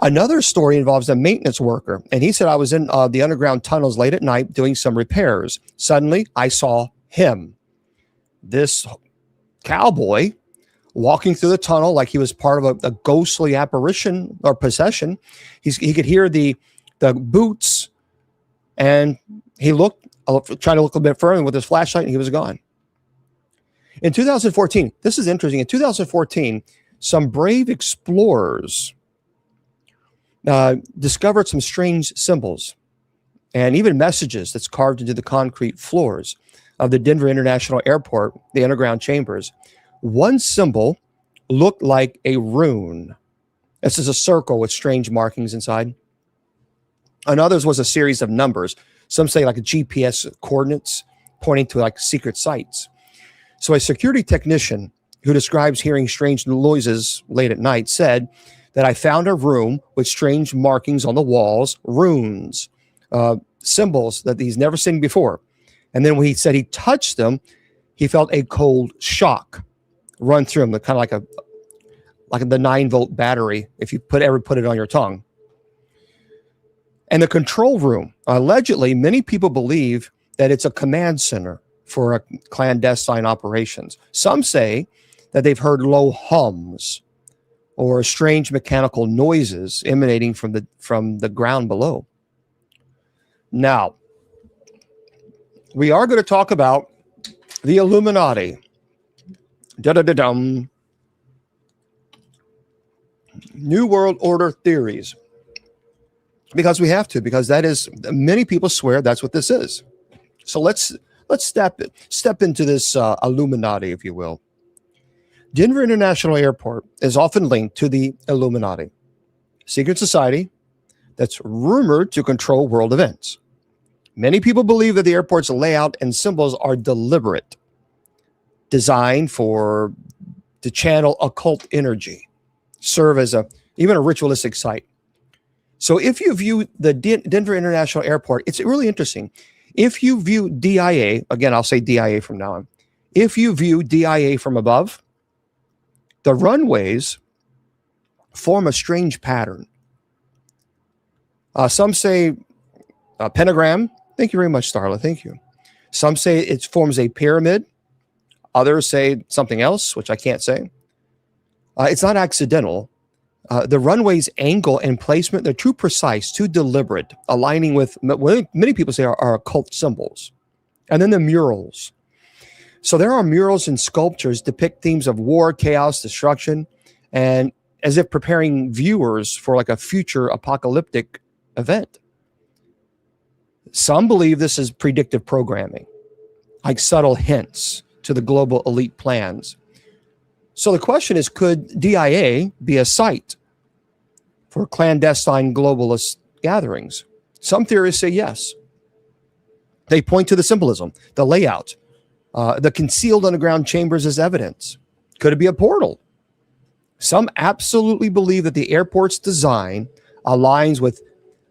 Another story involves a maintenance worker, and he said, I was in the underground tunnels late at night doing some repairs. Suddenly, I saw him, this cowboy, walking through the tunnel like he was part of a ghostly apparition or possession. He could hear the boots, and he tried to look a bit further with his flashlight, and he was gone. In 2014, this is interesting. In 2014, some brave explorers discovered some strange symbols and even messages that's carved into the concrete floors of the Denver International Airport, the underground chambers. One symbol looked like a rune. This is a circle with strange markings inside. Another's was a series of numbers. Some say like a GPS coordinates pointing to like secret sites. So a security technician who describes hearing strange noises late at night said that I found a room with strange markings on the walls, runes, symbols that he's never seen before. And then when he said he touched them, he felt a cold shock run through him, kind of like the 9-volt battery if you ever put it on your tongue. And the control room, allegedly, many people believe that it's a command center for clandestine operations. Some say that they've heard low hums or strange mechanical noises emanating from the ground below. Now, we are going to talk about the Illuminati. Da-da-da-dum. New World Order theories. Because we have to, because that is, many people swear that's what this is. So let's step into this Illuminati, if you will. Denver International Airport is often linked to the Illuminati, secret society that's rumored to control world events. Many people believe that the airport's layout and symbols are deliberate, designed to channel occult energy, serve as even a ritualistic site. So if you view the Denver International Airport, it's really interesting. If you view DIA, again, I'll say DIA from now on. If you view DIA from above, the runways form a strange pattern. Some say a pentagram. Thank you very much, Starla. Thank you. Some say it forms a pyramid. Others say something else, which I can't say. It's not accidental. The runway's angle and placement, they're too precise, too deliberate, aligning with what many people say are occult symbols. And then the murals. So there are murals and sculptures depict themes of war, chaos, destruction, and as if preparing viewers for like a future apocalyptic event. Some believe this is predictive programming, like subtle hints to the global elite plans. So the question is, could DIA be a site for clandestine globalist gatherings? Some theorists say yes. They point to the symbolism, the layout, the concealed underground chambers as evidence. Could it be a portal? Some absolutely believe that the airport's design aligns with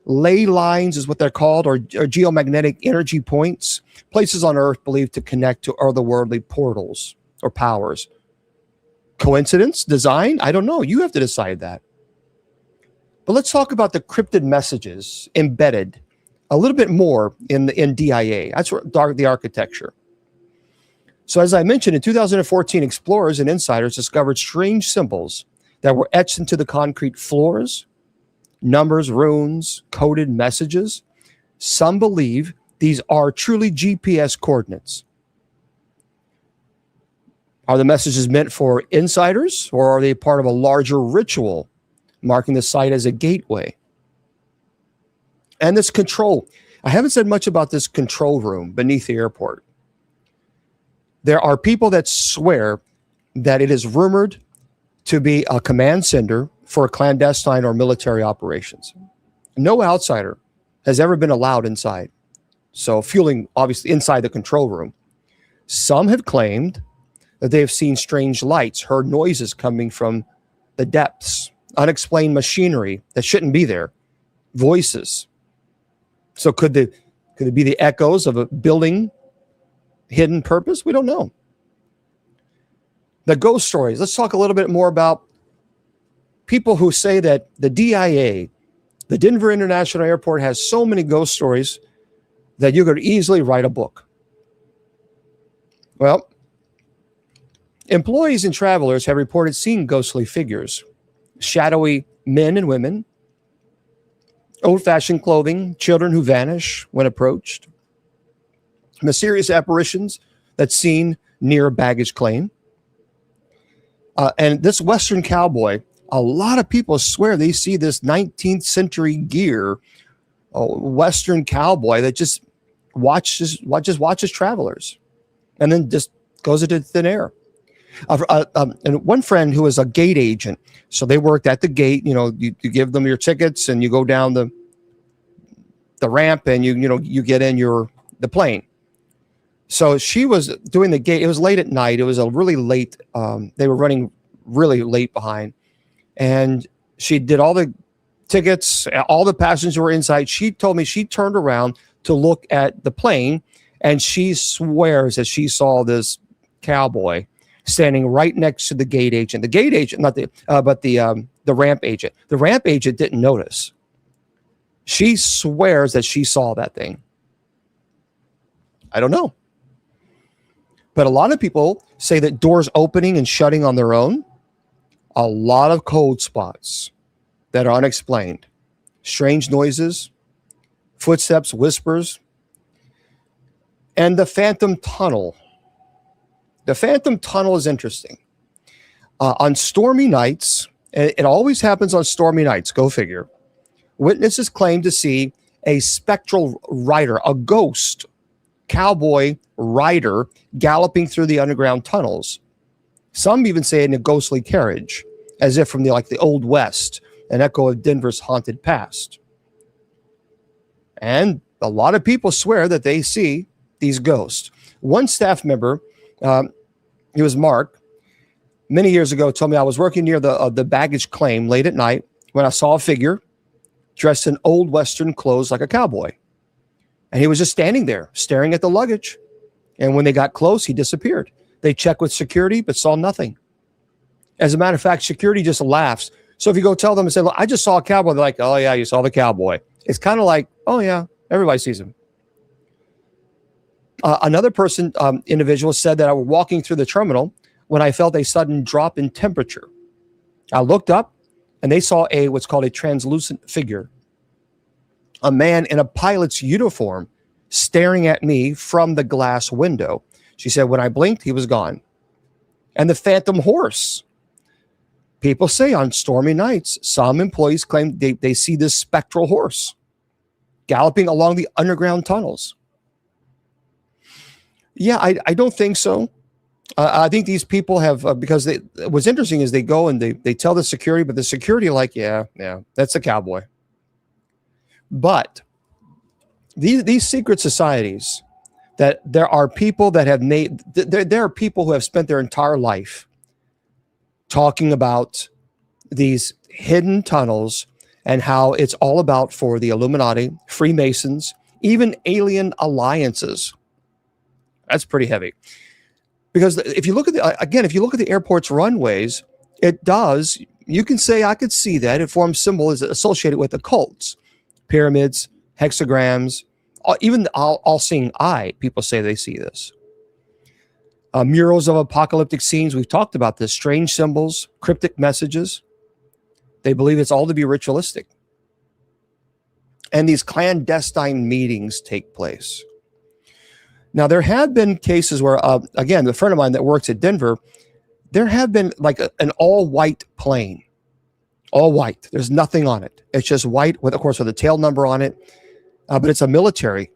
ley lines, is what they're called, or geomagnetic energy points, places on Earth believed to connect to otherworldly portals or powers. Coincidence? Design? I don't know. You have to decide that. But let's talk about the cryptid messages embedded a little bit more in DIA. That's the architecture. So as I mentioned, in 2014, explorers and insiders discovered strange symbols that were etched into the concrete floors, numbers, runes, coded messages. Some believe these are truly GPS coordinates. Are the messages meant for insiders, or are they part of a larger ritual marking the site as a gateway? And this control. I haven't said much about this control room beneath the airport. There are people that swear that it is rumored to be a command center for clandestine or military operations. No outsider has ever been allowed inside. So fueling, obviously, inside the control room. Some have claimed that they have seen strange lights, heard noises coming from the depths, unexplained machinery that shouldn't be there, voices. So could it be the echoes of a building hidden purpose? We don't know. The ghost stories. Let's talk a little bit more about people who say that the DIA, the Denver International Airport, has so many ghost stories that you could easily write a book. Well, employees and travelers have reported seeing ghostly figures, shadowy men and women, old-fashioned clothing, children who vanish when approached, mysterious apparitions that's seen near a baggage claim. And this Western cowboy, a lot of people swear they see this 19th century gear, Western cowboy that just watches travelers and then just goes into thin air. And one friend who was a gate agent, so they worked at the gate. You give them your tickets and you go down the ramp and you get in the plane. So she was doing the gate. It was late at night. It was a really late. They were running really late behind, and she did all the tickets. All the passengers were inside. She told me she turned around to look at the plane, and she swears that she saw this cowboy standing right next to the gate agent. The gate agent, not the ramp agent. The ramp agent didn't notice. She swears that she saw that thing. I don't know. But a lot of people say that doors opening and shutting on their own, a lot of cold spots that are unexplained, strange noises, footsteps, whispers, and the phantom tunnel. The phantom tunnel is interesting. On stormy nights, and it always happens on stormy nights, go figure, witnesses claim to see a spectral rider, a ghost cowboy rider galloping through the underground tunnels. Some even say in a ghostly carriage, as if from the Old West, an echo of Denver's haunted past. And a lot of people swear that they see these ghosts. One staff member, he was Mark, many years ago, told me I was working near the baggage claim late at night when I saw a figure dressed in old Western clothes like a cowboy. And he was just standing there staring at the luggage. And when they got close, he disappeared. They checked with security, but saw nothing. As a matter of fact, security just laughs. So if you go tell them and say, look, I just saw a cowboy, they're like, oh yeah, you saw the cowboy. It's kind of like, oh yeah, everybody sees him. Another individual said that I was walking through the terminal when I felt a sudden drop in temperature. I looked up and they saw what's called a translucent figure. A man in a pilot's uniform staring at me from the glass window. She said, when I blinked, he was gone. And the phantom horse. People say on stormy nights, some employees claim they see this spectral horse galloping along the underground tunnels. Yeah, I don't think so. I think these people have, because what's interesting is they go and they tell the security, but the security yeah, that's a cowboy. But these secret societies, that there are people that have made, there are people who have spent their entire life talking about these hidden tunnels and how it's all about for the Illuminati, Freemasons, even alien alliances. That's pretty heavy. Because if you look at the airport's runways, you can say, I could see that it forms symbols associated with occults, pyramids, hexagrams, even the all-seeing eye. People say they see this. Murals of apocalyptic scenes. We've talked about this. Strange symbols, cryptic messages. They believe it's all to be ritualistic. And these clandestine meetings take place. Now, there have been cases where, again, the friend of mine that works at Denver, there have been an all-white plane. All white. There's nothing on it. It's just white with a tail number on it. But it's a military.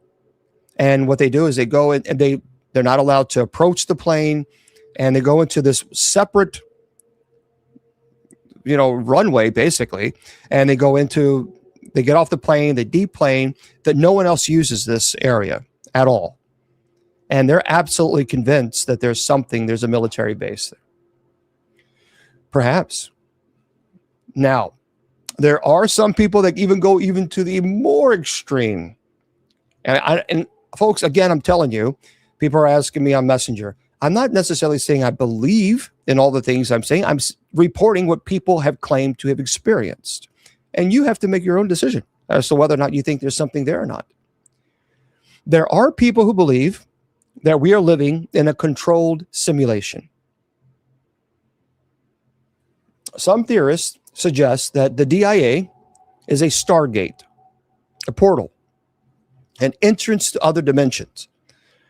And what they do is they go in and they're not allowed to approach the plane. And they go into this separate, runway, basically. And they get off the plane, they deplane, that no one else uses this area at all. And they're absolutely convinced that there's a military base there. Perhaps. Now, There are some people that even go even to the more extreme. And folks, again, I'm telling you, people are asking me on Messenger. I'm not necessarily saying I believe in all the things I'm saying. I'm reporting what people have claimed to have experienced. And you have to make your own decision as to whether or not you think there's something there or not. There are people who believe that we are living in a controlled simulation. Some theorists suggest that the DIA is a stargate, a portal, an entrance to other dimensions.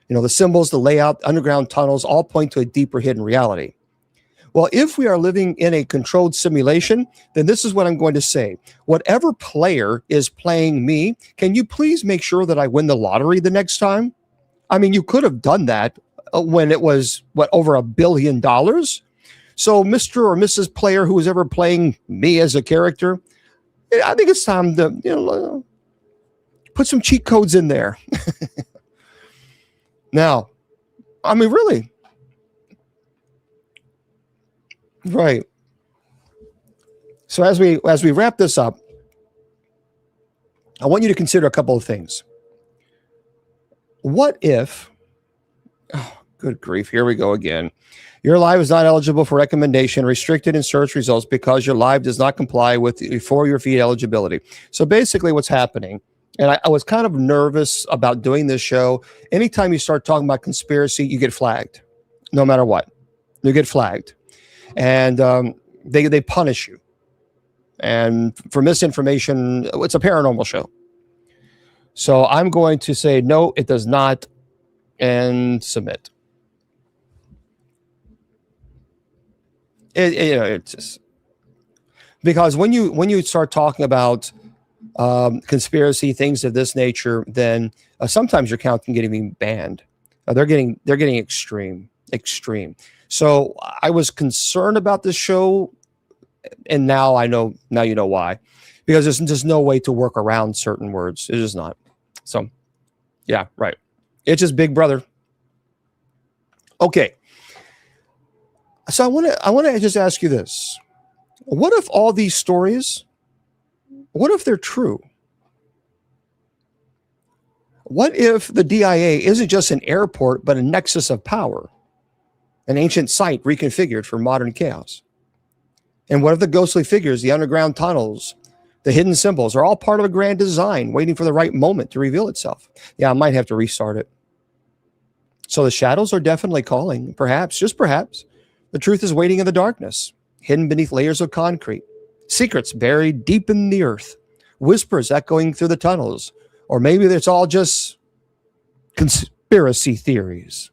You know, the symbols, the layout, underground tunnels all point to a deeper hidden reality. Well, if we are living in a controlled simulation, then this is what I'm going to say. Whatever player is playing me, can you please make sure that I win the lottery the next time? I mean, you could have done that when it was, over $1 billion. So Mr. or Mrs. Player who is ever playing me as a character, I think it's time to, put some cheat codes in there. Now, I mean, really. Right. So as we wrap this up, I want you to consider a couple of things. What if, good grief, here we go again. Your live is not eligible for recommendation, restricted in search results because your live does not comply with for your feed eligibility. So basically what's happening, and I was kind of nervous about doing this show. Anytime you start talking about conspiracy, you get flagged, no matter what. You get flagged. And they punish you. And for misinformation, it's a paranormal show. So I'm going to say, no, it does not, and submit. It's just because when you start talking about conspiracy things of this nature, then sometimes your account can get even banned. They're getting extreme. So I was concerned about this show, and now I know. Now you know why, because there's just no way to work around certain words. It's just not. So, yeah, right. It's just Big Brother. Okay. So I want to just ask you this: what if all these stories? What if they're true? What if the DIA isn't just an airport, but a nexus of power? An ancient site reconfigured for modern chaos. And what if the ghostly figures, the underground tunnels, the hidden symbols are all part of a grand design waiting for the right moment to reveal itself? Yeah, I might have to restart it. So the shadows are definitely calling. Perhaps, just perhaps, the truth is waiting in the darkness, hidden beneath layers of concrete, secrets buried deep in the earth, whispers echoing through the tunnels, or maybe it's all just conspiracy theories.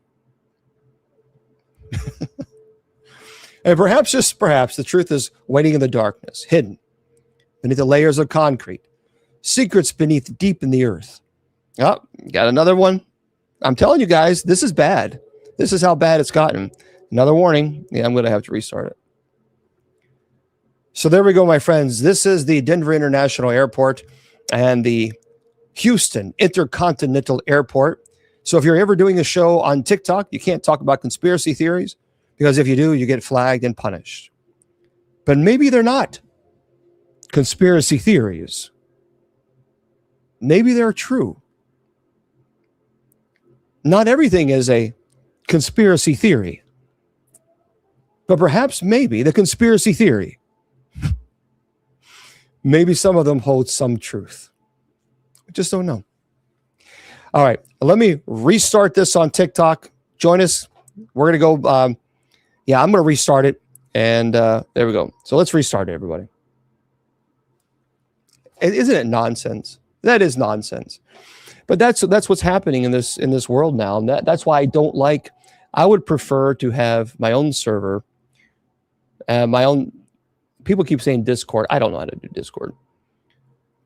And perhaps, just perhaps, the truth is waiting in the darkness, hidden beneath the layers of concrete, secrets beneath deep in the earth. Oh, got another one. I'm telling you guys, this is bad. This is how bad it's gotten. Another warning. Yeah, I'm going to have to restart it. So there we go, my friends. This is the Denver International Airport and the Houston Intercontinental Airport. So if you're ever doing a show on TikTok, you can't talk about conspiracy theories, because if you do, you get flagged and punished. But maybe they're not conspiracy theories. Maybe they're true. Not everything is a conspiracy theory. But perhaps maybe the conspiracy theory, maybe some of them hold some truth. I just don't know. All right, let me restart this on TikTok. Join us. We're going to go. I'm going to restart it. And there we go. So let's restart it, everybody. Isn't it nonsense? That is nonsense. But that's what's happening in this world now. And that's why I would prefer to have my own server, my own. People keep saying Discord. I don't know how to do Discord.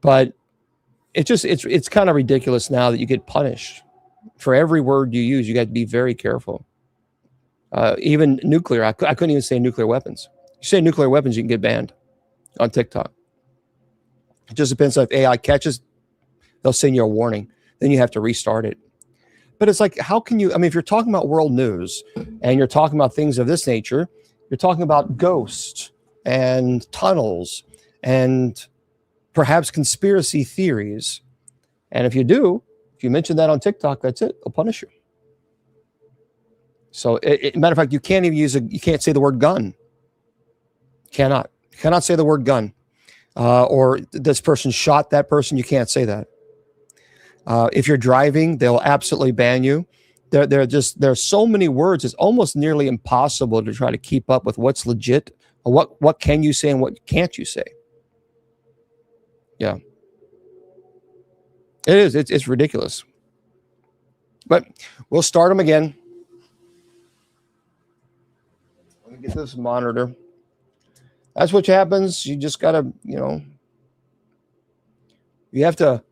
But it's kind of ridiculous now that you get punished for every word you use. You got to be very careful. Even nuclear. I couldn't even say nuclear weapons. You say nuclear weapons, you can get banned on TikTok. It just depends on if AI catches, they'll send you a warning. Then you have to restart it. But it's like, how can you, if you're talking about world news and you're talking about things of this nature, you're talking about ghosts and tunnels and perhaps conspiracy theories. And if you do, if you mention that on TikTok, that's it. They'll punish you. So, matter of fact, you can't even you can't say the word gun. Cannot say the word gun. Or this person shot that person. You can't say that. If you're driving, they'll absolutely ban you. There's so many words. It's almost nearly impossible to try to keep up with what's legit, or what can you say and what can't you say. Yeah, it is. It's ridiculous. But we'll start them again. Let me get this monitor. That's what happens. You just gotta, you have to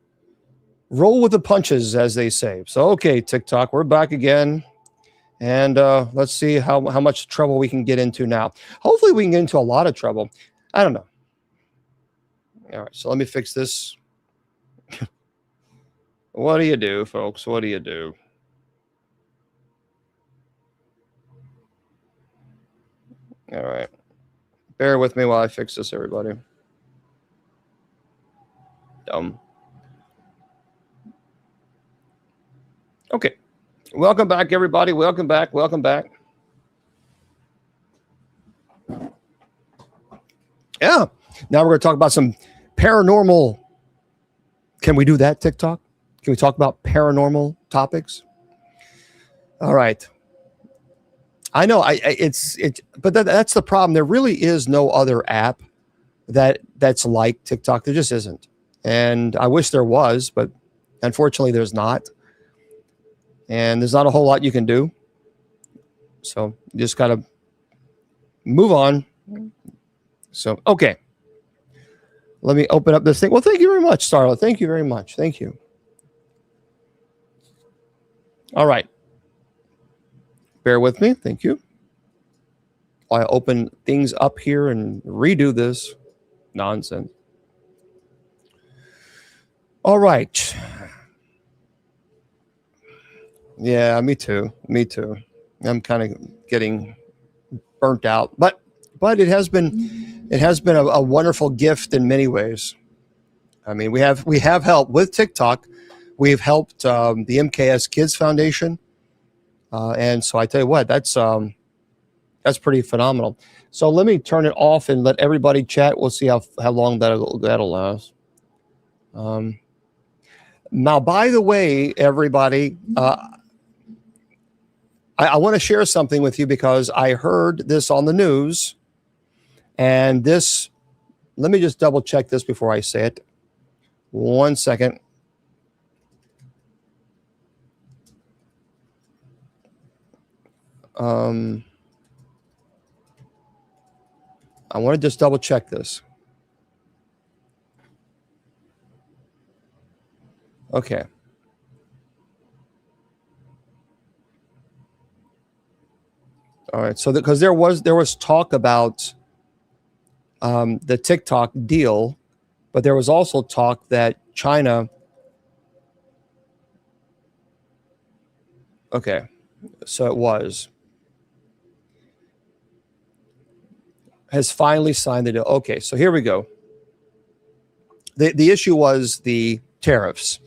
roll with the punches, as they say. So, okay, TikTok, we're back again. And let's see how much trouble we can get into now. Hopefully we can get into a lot of trouble. I don't know. All right, so let me fix this. What do you do, folks? What do you do? All right. Bear with me while I fix this, everybody. Okay. Welcome back, everybody. Welcome back. Welcome back. Yeah. Now we're going to talk about some paranormal. Can we do that, TikTok? Can we talk about paranormal topics? All right. I know but that's the problem. There really is no other app that's like TikTok. There just isn't. And I wish there was, but unfortunately there's not. And there's not a whole lot you can do. So you just got to move on. So, okay. Let me open up this thing. Well, thank you very much, Starla. Thank you very much. Thank you. All right. Bear with me. Thank you. I open things up here and redo this nonsense. All right. Yeah, me too. Me too. I'm kind of getting burnt out, but it has been a wonderful gift in many ways. I mean, we have helped with TikTok. We've helped the MKS Kids Foundation. And so I tell you what, that's pretty phenomenal. So let me turn it off and let everybody chat. We'll see how long that'll last. Now, by the way, everybody, I want to share something with you because I heard this on the news, and this. Let me just double check this before I say it. 1 second. I want to just double check this. Okay. All right. So because there was talk about the TikTok deal, but there was also talk that China. Okay. So it has finally signed the deal. Okay, so here we go. The issue was the tariffs,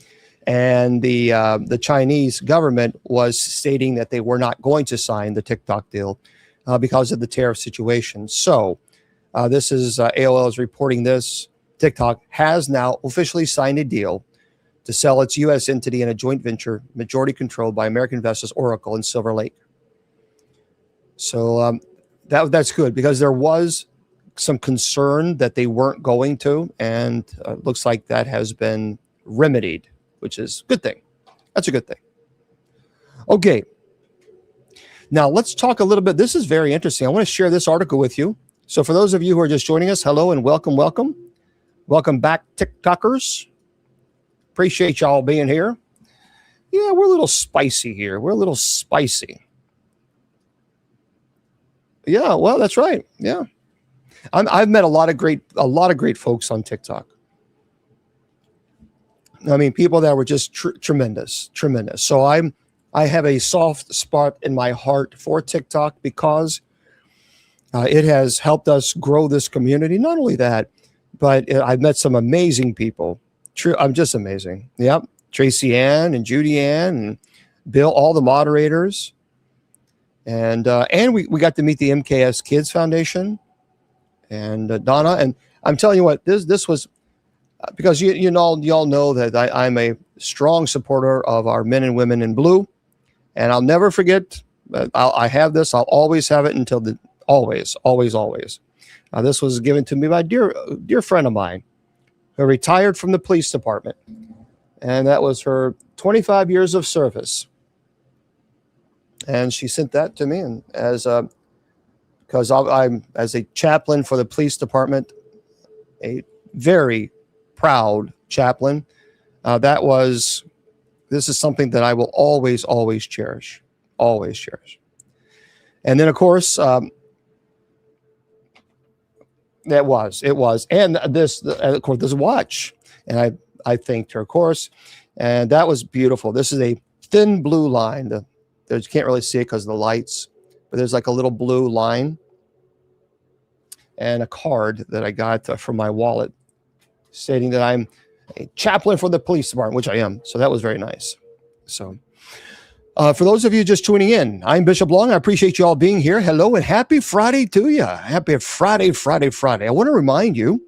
and the Chinese government was stating that they were not going to sign the TikTok deal because of the tariff situation. So this is AOL is reporting this. TikTok has now officially signed a deal to sell its U.S. entity in a joint venture, majority controlled by American investors Oracle and Silver Lake. So that's good because there was some concern that they weren't going to, and looks like that has been remedied, which is a good thing. That's a good thing. Okay. Now let's talk a little bit. This is very interesting. I want to share this article with you. So for those of you who are just joining us, hello and welcome, welcome. Welcome back, TikTokers. Appreciate y'all being here. Yeah, we're a little spicy here. We're a little spicy. Yeah, well, that's right. Yeah, I've met a lot of great folks on TikTok. I mean, people that were just tremendous. So I have a soft spot in my heart for TikTok because it has helped us grow this community. Not only that, but I've met some amazing people. True, I'm just amazing. Yep, Tracy Ann and Judy Ann and Bill, all the moderators, and we got to meet the MKS Kids Foundation and Donna. And I'm telling you what, this was because y'all know that I'm a strong supporter of our men and women in blue, and I'll never forget. I have this. I'll always have it until always. This was given to me by a dear friend of mine who retired from the police department, and that was her 25 years of service. And she sent that to me, and because I'm as a chaplain for the police department, a very proud chaplain. This is something that I will always cherish, always cherish. And then, of course, it was, and of course, this watch, and I thanked her, of course, and that was beautiful. This is a thin blue line. You can't really see it because of the lights, but there's like a little blue line, and a card that I got from my wallet stating that I'm a chaplain for the police department, which I am. So that was very nice. So for those of you just tuning in, I'm Bishop Long. I appreciate you all being here. Hello and happy Friday to you. Happy Friday. I want to remind you,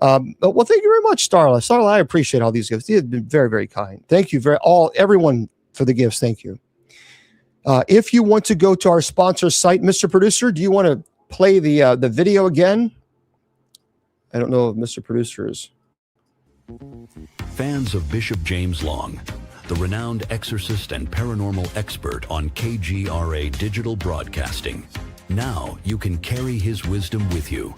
well, thank you very much, Starla. Starla, I appreciate all these gifts. You've been very, very kind. Thank you everyone for the gifts. Thank you. If you want to go to our sponsor site, Mr. Producer, do you want to play the video again? I don't know if Mr. Producer is. Fans of Bishop James Long, the renowned exorcist and paranormal expert on KGRA Digital Broadcasting. Now you can carry his wisdom with you.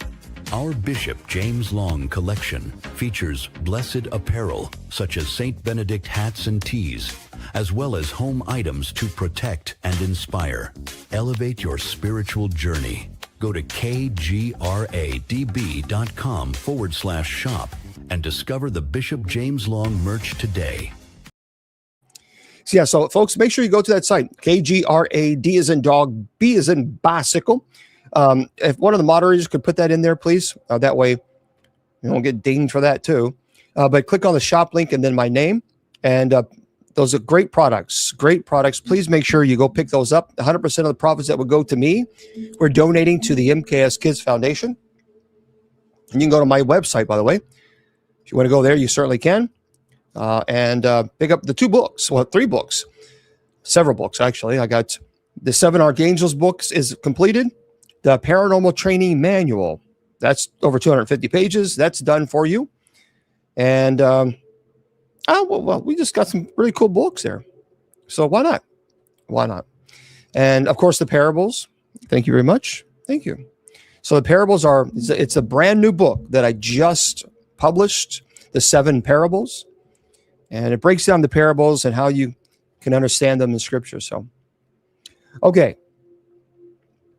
Our Bishop James Long collection features blessed apparel such as St. Benedict hats and tees, as well as home items to protect and inspire. Elevate your spiritual journey. Go to kgradb.com/shop and discover the Bishop James Long merch today. So, yeah, so folks, make sure you go to that site, KGRAD as in dog, B as in bicycle. If one of the moderators could put that in there, please. That way you won't get dinged for that too. But click on the shop link and then my name. And those are great products. Please make sure you go pick those up. 100% of the profits that would go to me, we're donating to the MKS Kids Foundation. And you can go to my website, by the way. If you want to go there, you certainly can. And pick up the 2 books, well, 3 books, several books, actually. I got the 7 Archangels books is completed. The Paranormal Training Manual, that's over 250 pages. That's done for you. And, we just got some really cool books there. So why not? And, of course, the parables. Thank you very much. Thank you. So the parables it's a brand new book that I just published, the 7 parables. And it breaks down the parables and how you can understand them in Scripture. So, okay.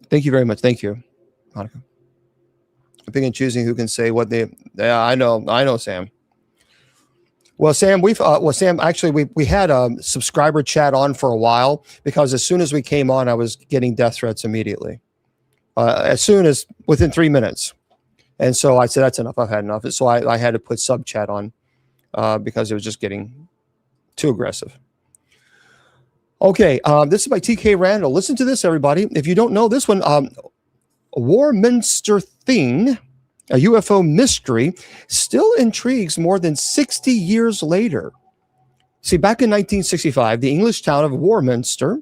Thank you very much. Thank you, Monica. I'm picking and choosing who can say what they. Yeah, I know, Sam. Well, Sam, actually, we had a subscriber chat on for a while because as soon as we came on, I was getting death threats immediately. As soon as within 3 minutes, and so I said that's enough. I've had enough. So I had to put sub chat on because it was just getting too aggressive. Okay, this is by TK Randall. Listen to this, everybody. If you don't know this one, Warminster Thing, a UFO mystery, still intrigues more than 60 years later. See, back in 1965, the English town of Warminster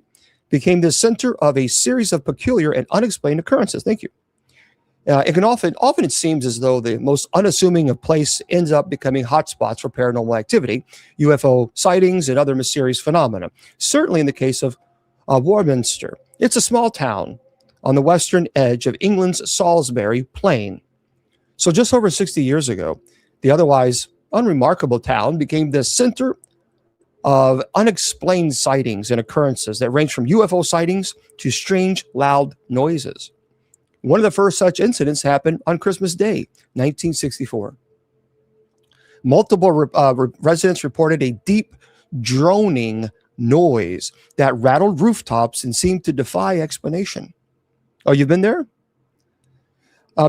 became the center of a series of peculiar and unexplained occurrences. Thank you. It can often it seems as though the most unassuming of place ends up becoming hotspots for paranormal activity, UFO sightings, and other mysterious phenomena. Certainly in the case of Warminster. It's a small town on the western edge of England's Salisbury Plain. So just over 60 years ago, the otherwise unremarkable town became the center of unexplained sightings and occurrences that range from UFO sightings to strange, loud noises. One of the first such incidents happened on Christmas Day, 1964. Multiple residents reported a deep droning noise that rattled rooftops and seemed to defy explanation. Oh, you've been there?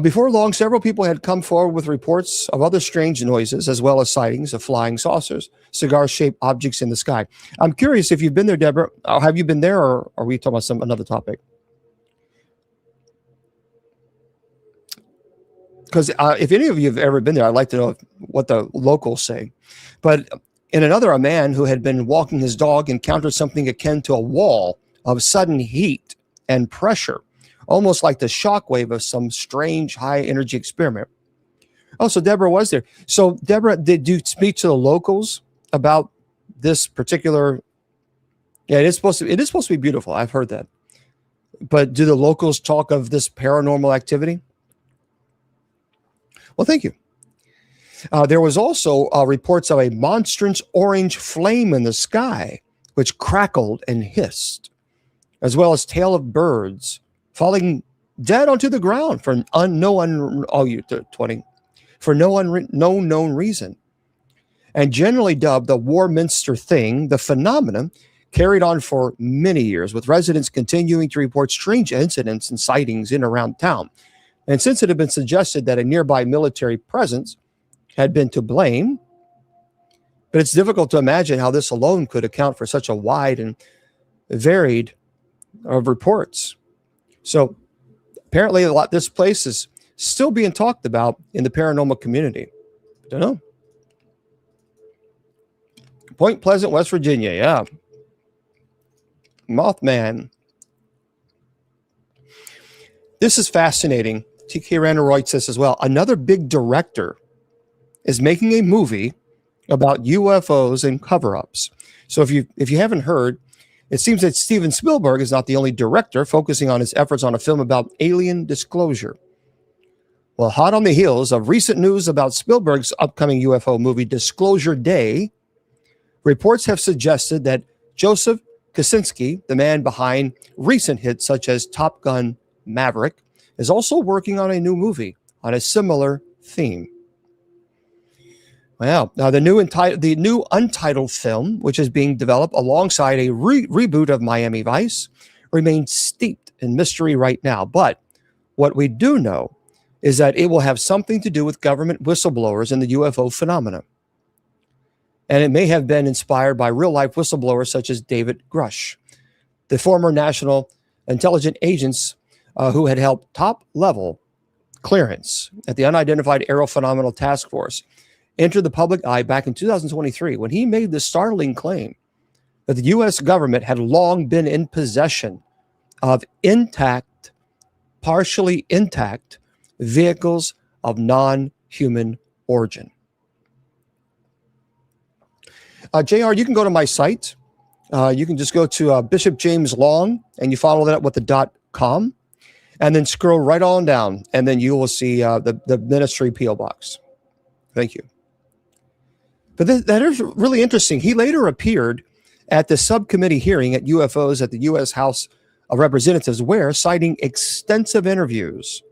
Before long, several people had come forward with reports of other strange noises, as well as sightings of flying saucers, cigar-shaped objects in the sky. I'm curious if you've been there, Deborah. Have you been there, or are we talking about another topic? Because if any of you have ever been there, I'd like to know what the locals say. But in another, a man who had been walking his dog encountered something akin to a wall of sudden heat and pressure, almost like the shockwave of some strange high-energy experiment. Oh, so Deborah was there. So, Deborah, did you speak to the locals about this particular? Yeah, it is supposed to be beautiful. I've heard that. But do the locals talk of this paranormal activity? Well, thank you. There was also reports of a monstrous orange flame in the sky, which crackled and hissed, as well as tail of birds falling dead onto the ground for no known reason, and generally dubbed the Warminster thing. The phenomenon carried on for many years, with residents continuing to report strange incidents and sightings in and around town. And since it had been suggested that a nearby military presence had been to blame, but it's difficult to imagine how this alone could account for such a wide and varied of reports. So apparently this place is still being talked about in the paranormal community. Don't know. Point Pleasant, West Virginia. Yeah. Mothman. This is fascinating. T.K. Randall writes this as well. Another big director is making a movie about UFOs and cover-ups. So if you haven't heard, it seems that Steven Spielberg is not the only director focusing on his efforts on a film about alien disclosure. Well, hot on the heels of recent news about Spielberg's upcoming UFO movie Disclosure Day, reports have suggested that Joseph Kosinski, the man behind recent hits such as Top Gun Maverick, is also working on a new movie on a similar theme. Well, now the new untitled film, which is being developed alongside a reboot of Miami Vice, remains steeped in mystery right now. But what we do know is that it will have something to do with government whistleblowers and the UFO phenomenon. And it may have been inspired by real-life whistleblowers such as David Grush, the former national intelligence agents who had held top-level clearance at the Unidentified Aerial Phenomenal Task Force, entered the public eye back in 2023 when he made the startling claim that the U.S. government had long been in possession of partially intact vehicles of non-human origin. JR, you can go to my site. You can just go to Bishop James Long, and you follow that up with the .com, and then scroll right on down, and then you will see the ministry P.O. box. Thank you. But that is really interesting. He later appeared at the subcommittee hearing at UFOs at the U.S. House of Representatives, where, citing extensive interviews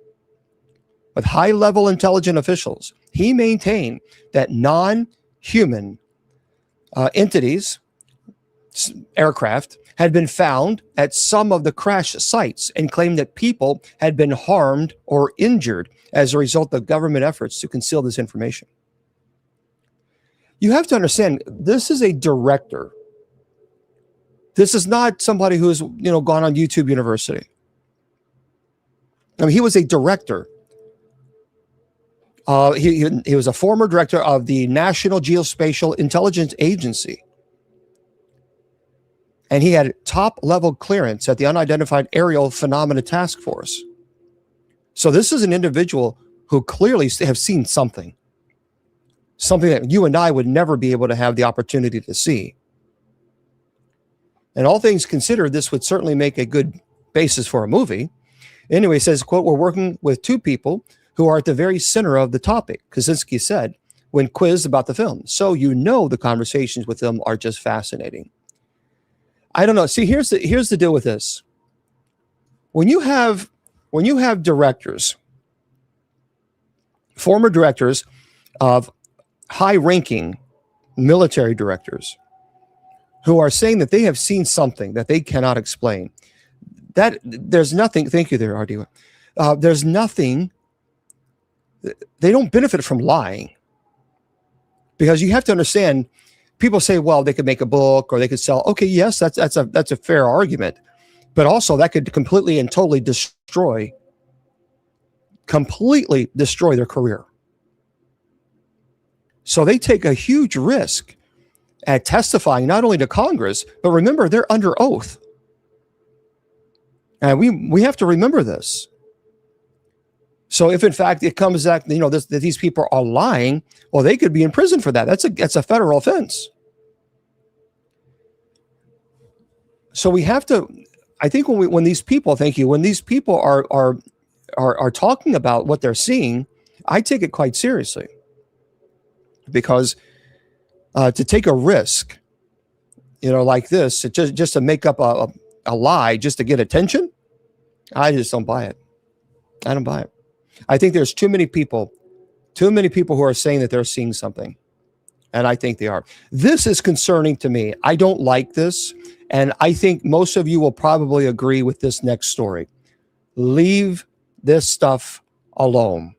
with high-level intelligence officials, he maintained that non-human entities, aircraft, had been found at some of the crash sites and claimed that people had been harmed or injured as a result of government efforts to conceal this information. You have to understand, this is a director. This is not somebody who's, gone on YouTube University. I mean, he was a director. He was a former director of the National Geospatial Intelligence Agency. And he had top-level clearance at the Unidentified Aerial Phenomena Task Force. So this is an individual who clearly have seen something that you and I would never be able to have the opportunity to see. And all things considered, this would certainly make a good basis for a movie. Anyway, it says, quote, "We're working with two people who are at the very center of the topic," Kosinski said when quizzed about the film. So the conversations with them are just fascinating. I don't know. See, here's the deal with this. When you have directors, former directors of high-ranking military directors who are saying that they have seen something that they cannot explain, that there's nothing. Thank you there, RD. There's nothing they don't benefit from lying, because you have to understand, people say, well, they could make a book or they could sell. Okay, yes, that's a fair argument, but also that could completely and totally destroy their career. So they take a huge risk at testifying not only to Congress, but remember, they're under oath. And we have to remember this. So if in fact it comes that, that these people are lying, well, they could be in prison for that. That's a federal offense. So we have to, I think when these people are talking about what they're seeing, I take it quite seriously, because to take a risk, like this, just to make up a lie just to get attention, I just don't buy it. I don't buy it. I think there's too many people who are saying that they're seeing something, and I think they are. This is concerning to me. I don't like this, and I think most of you will probably agree with this next story. Leave this stuff alone.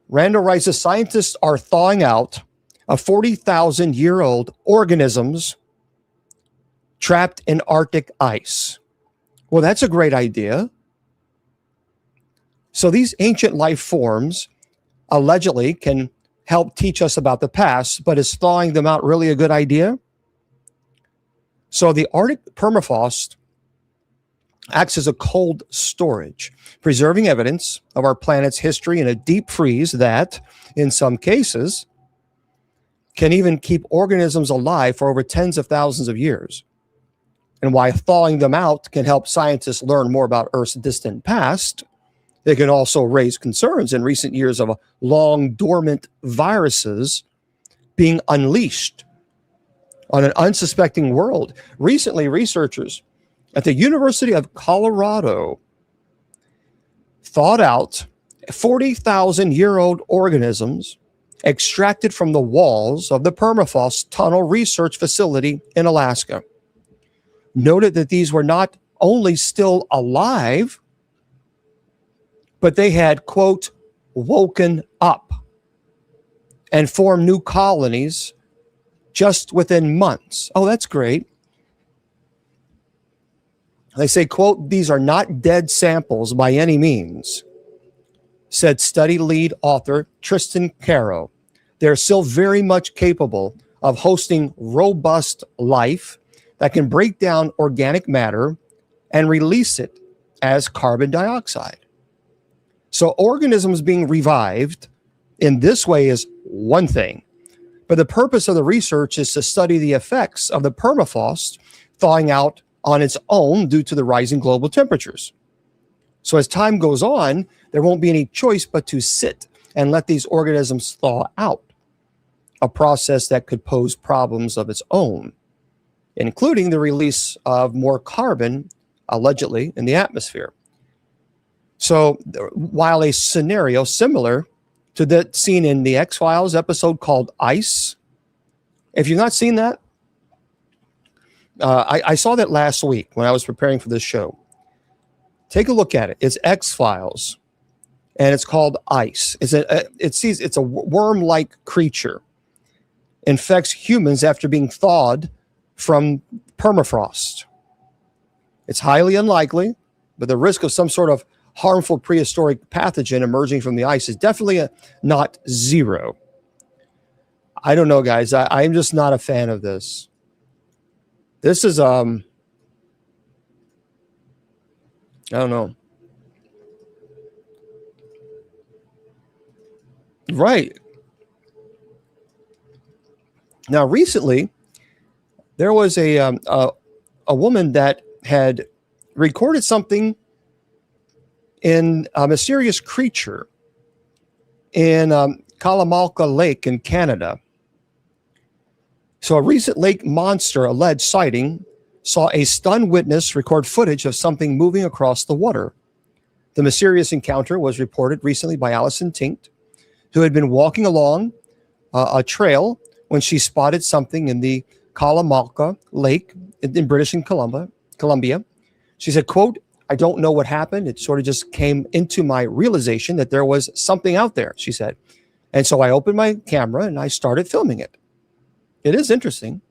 Randall writes, the scientists are thawing out a 40,000-year-old organisms trapped in Arctic ice. Well, that's a great idea. So these ancient life forms allegedly can help teach us about the past, but is thawing them out really a good idea? So the Arctic permafrost acts as a cold storage, preserving evidence of our planet's history in a deep freeze that, in some cases, can even keep organisms alive for over tens of thousands of years. And while thawing them out can help scientists learn more about Earth's distant past, they can also raise concerns in recent years of long dormant viruses being unleashed on an unsuspecting world. Recently, researchers at the University of Colorado thawed out 40,000-year-old organisms extracted from the walls of the permafrost tunnel research facility in Alaska. Noted that these were not only still alive, but they had, quote, woken up and formed new colonies just within months. Oh, that's great. They say, quote, these are not dead samples by any means, said study lead author Tristan Caro. They're still very much capable of hosting robust life that can break down organic matter and release it as carbon dioxide. So organisms being revived in this way is one thing, but the purpose of the research is to study the effects of the permafrost thawing out on its own due to the rising global temperatures. So as time goes on, there won't be any choice but to sit and let these organisms thaw out, a process that could pose problems of its own, including the release of more carbon, allegedly, in the atmosphere. So while a scenario similar to that seen in the X-Files episode called Ice, if you've not seen that, I saw that last week when I was preparing for this show. Take a look at it. It's X-Files, and it's called Ice. It's a worm-like creature, infects humans after being thawed from permafrost. It's highly unlikely, but the risk of some sort of harmful prehistoric pathogen emerging from the ice is definitely not zero. I don't know, guys. I'm just not a fan of this. This is, I don't know. Right. Now, recently, there was a woman that had recorded something in a mysterious creature in Kalamalka Lake in Canada. So a recent lake monster alleged sighting saw a stunned witness record footage of something moving across the water. The mysterious encounter was reported recently by Allison Tinkt, who had been walking along a trail when she spotted something in the Kalamalka Lake in British Columbia. She said, quote, I don't know what happened. It sort of just came into my realization that there was something out there, she said. And so I opened my camera and I started filming it. It is interesting.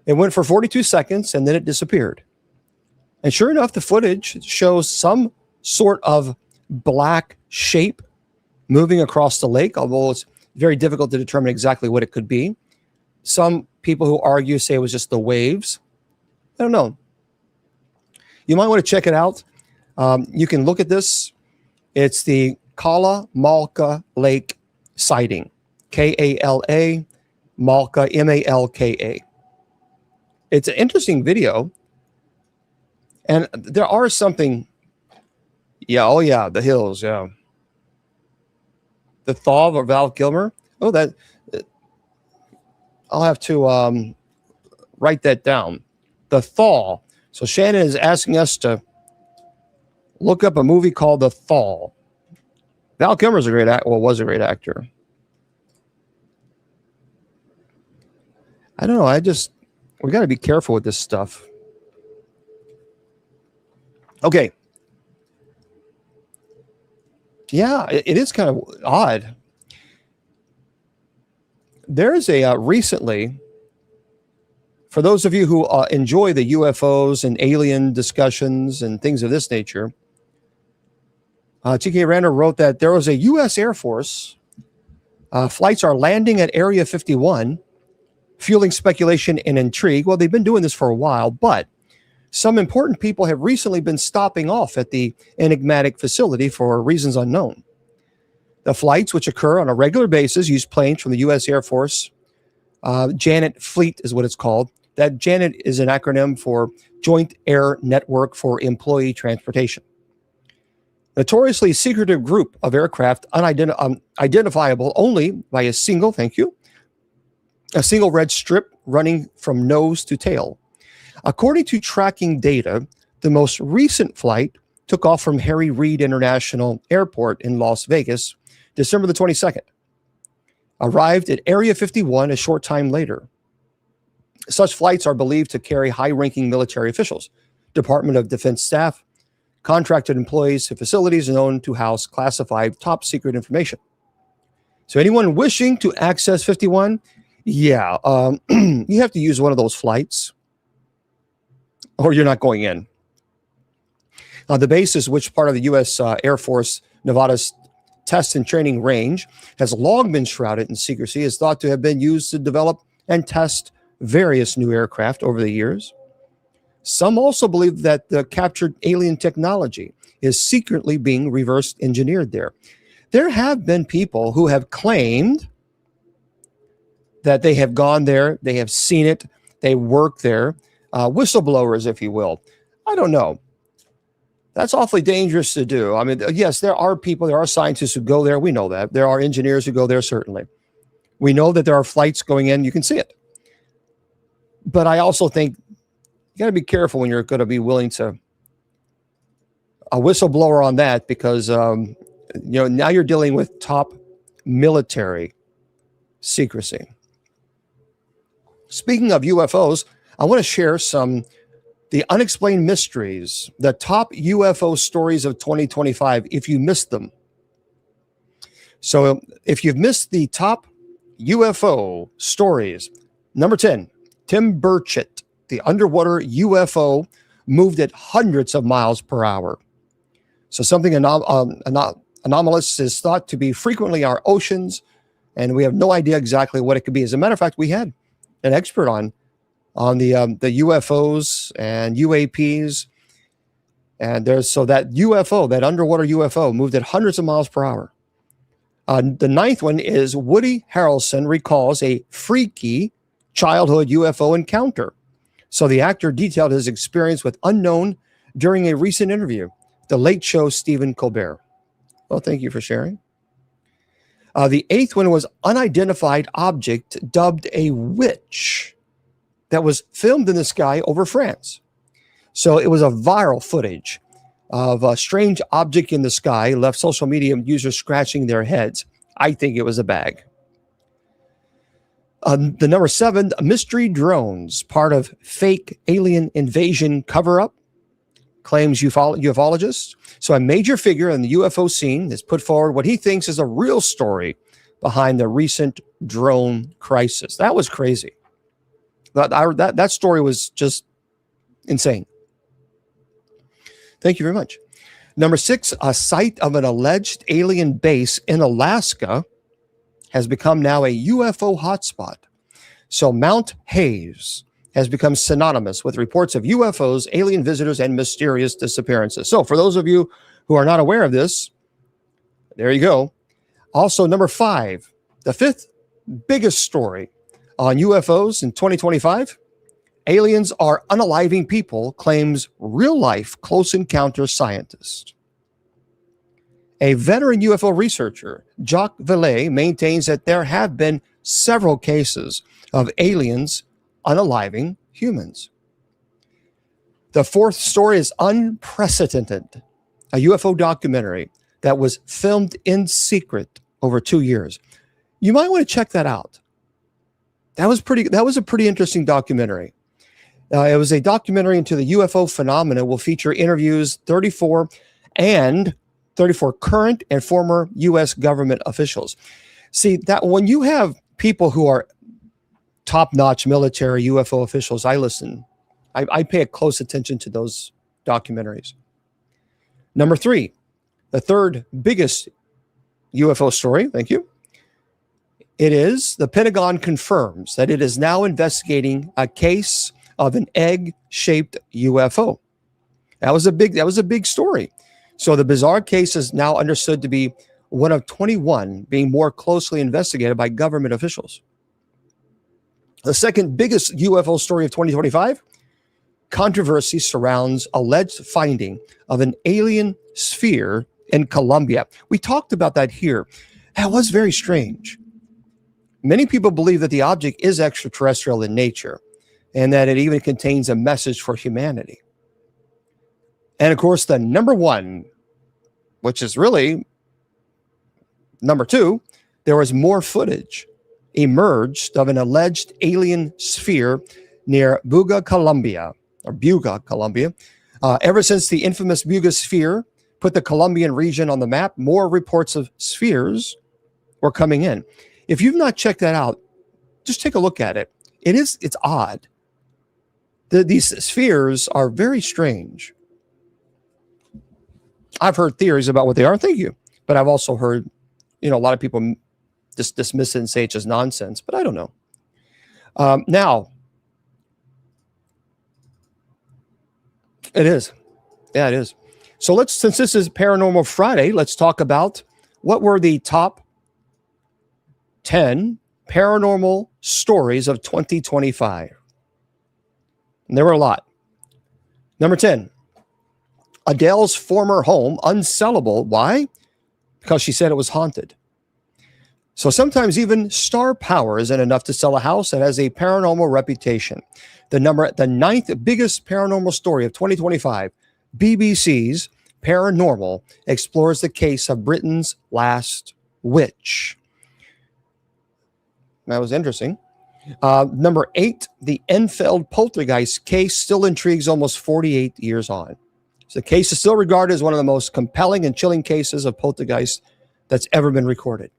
It went for 42 seconds and then it disappeared. And sure enough, the footage shows some sort of black shape moving across the lake, although it's very difficult to determine exactly what it could be. Some people who argue say it was just the waves. I don't know. You might want to check it out. You can look at this. It's the Kala Malka Lake sighting. Kala Malka, Malka. It's an interesting video. And there are something. Yeah, oh yeah, the hills, yeah. The thaw of Val Kilmer. Oh, that. I'll have to write that down. The Thaw. So Shannon is asking us to look up a movie called The Thaw. Val Kilmer's a great actor. Well, was a great actor. I don't know. We got to be careful with this stuff. Okay. Yeah, it is kind of odd. There's a recently, for those of you who enjoy the UFOs and alien discussions and things of this nature, T.K. Rander wrote that there was a U.S. Air Force. Flights are landing at Area 51, fueling speculation and intrigue. Well, they've been doing this for a while, but some important people have recently been stopping off at the enigmatic facility for reasons unknown. The flights, which occur on a regular basis, use planes from the U.S. Air Force. Janet Fleet is what it's called. That Janet is an acronym for Joint Air Network for Employee Transportation. Notoriously secretive group of aircraft identifiable only by a single red strip running from nose to tail. According to tracking data, the most recent flight took off from Harry Reid International Airport in Las Vegas, December the 22nd. Arrived at Area 51 a short time later. Such flights are believed to carry high-ranking military officials, Department of Defense staff, contracted employees to facilities known to house classified top-secret information. So anyone wishing to access 51, you have to use one of those flights, or you're not going in. The base is which part of the U.S. Air Force Nevada's test and training range has long been shrouded in secrecy, is thought to have been used to develop and test various new aircraft over the years. Some also believe that the captured alien technology is secretly being reverse engineered there. There have been people who have claimed that they have gone there, they have seen it, they work there, whistleblowers, if you will. I don't know. That's awfully dangerous to do. I mean, yes, there are people, there are scientists who go there. We know that. There are engineers who go there, certainly. We know that there are flights going in. You can see it. But I also think you got to be careful when you're going to be willing to a whistleblower on that, because, now you're dealing with top military secrecy. Speaking of UFOs, I want to share the unexplained mysteries, the top UFO stories of 2025, if you missed them. So if you've missed the top UFO stories, number 10, Tim Burchett, the underwater UFO moved at hundreds of miles per hour. So something anomalous is thought to be frequently in our oceans, and we have no idea exactly what it could be. As a matter of fact, we had an expert on the UFOs and UAPs, and that UFO, that underwater UFO, moved at hundreds of miles per hour. The ninth one is Woody Harrelson recalls a freaky childhood UFO encounter. So the actor detailed his experience with unknown during a recent interview. The Late Show Stephen Colbert. Well, thank you for sharing. The eighth one was unidentified object dubbed a witch that was filmed in the sky over France. So it was a viral footage of a strange object in the sky, left social media users scratching their heads. I think it was a bag. The number 7, mystery drones, part of fake alien invasion cover-up. claims ufologists. So a major figure in the UFO scene has put forward what he thinks is a real story behind the recent drone crisis. That was crazy. That story was just insane. Thank you very much. Number 6, a site of an alleged alien base in Alaska has become now a UFO hotspot. So Mount Hayes has become synonymous with reports of UFOs, alien visitors, and mysterious disappearances. So for those of you who are not aware of this, there you go. Also, number 5, the 5th biggest story on UFOs in 2025. Aliens are unaliving people, claims real-life close encounter scientist. A veteran UFO researcher, Jacques Vallée, maintains that there have been several cases of aliens unaliving humans. The 4th story is Unprecedented, a UFO documentary that was filmed in secret over 2 years. You might want to check that out. That was a pretty interesting documentary. It was a documentary into the UFO phenomena. Will feature interviews 34 current and former U.S. government officials. See, that when you have people who are top-notch military UFO officials, I listen. I pay a close attention to those documentaries. Number 3, the 3rd biggest UFO story. Thank you. It is the Pentagon confirms that it is now investigating a case of an egg-shaped UFO. That was a big story. So the bizarre case is now understood to be one of 21 being more closely investigated by government officials. The 2nd biggest UFO story of 2025, controversy surrounds alleged finding of an alien sphere in Colombia. We talked about that here. That was very strange. Many people believe that the object is extraterrestrial in nature and that it even contains a message for humanity. And of course, the number 1, which is really number 2, there was more footage emerged of an alleged alien sphere near Buga, Colombia. Ever since the infamous Buga sphere put the Colombian region on the map, more reports of spheres were coming in. If you've not checked that out, just take a look at it. It's odd. These spheres are very strange. I've heard theories about what they are. Thank you. But I've also heard, a lot of people just dismiss it and say it's just nonsense, but I don't know. Now, it is. Yeah, it is. So since this is Paranormal Friday, let's talk about what were the top 10 paranormal stories of 2025. And there were a lot. Number 10, Adele's former home unsellable. Why? Because she said it was haunted. So sometimes even star power isn't enough to sell a house that has a paranormal reputation. The 9th biggest paranormal story of 2025, BBC's Paranormal explores the case of Britain's last witch. That was interesting. Number 8, the Enfield poltergeist case still intrigues almost 48 years on. So the case is still regarded as one of the most compelling and chilling cases of poltergeist that's ever been recorded.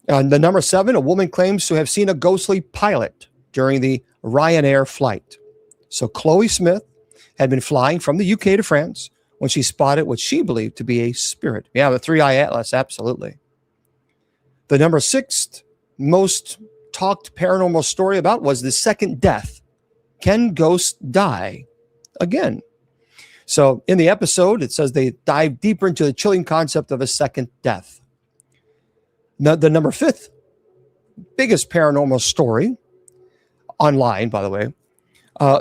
The number 7, a woman claims to have seen a ghostly pilot during the Ryanair flight. So Chloe Smith had been flying from the UK to France when she spotted what she believed to be a spirit. Yeah, the 3-eye atlas, absolutely. The number 6 most talked paranormal story about was the second death. Can ghosts die again? So in the episode, it says they dive deeper into the chilling concept of a second death. Now, the number 5th biggest paranormal story, online, by the way,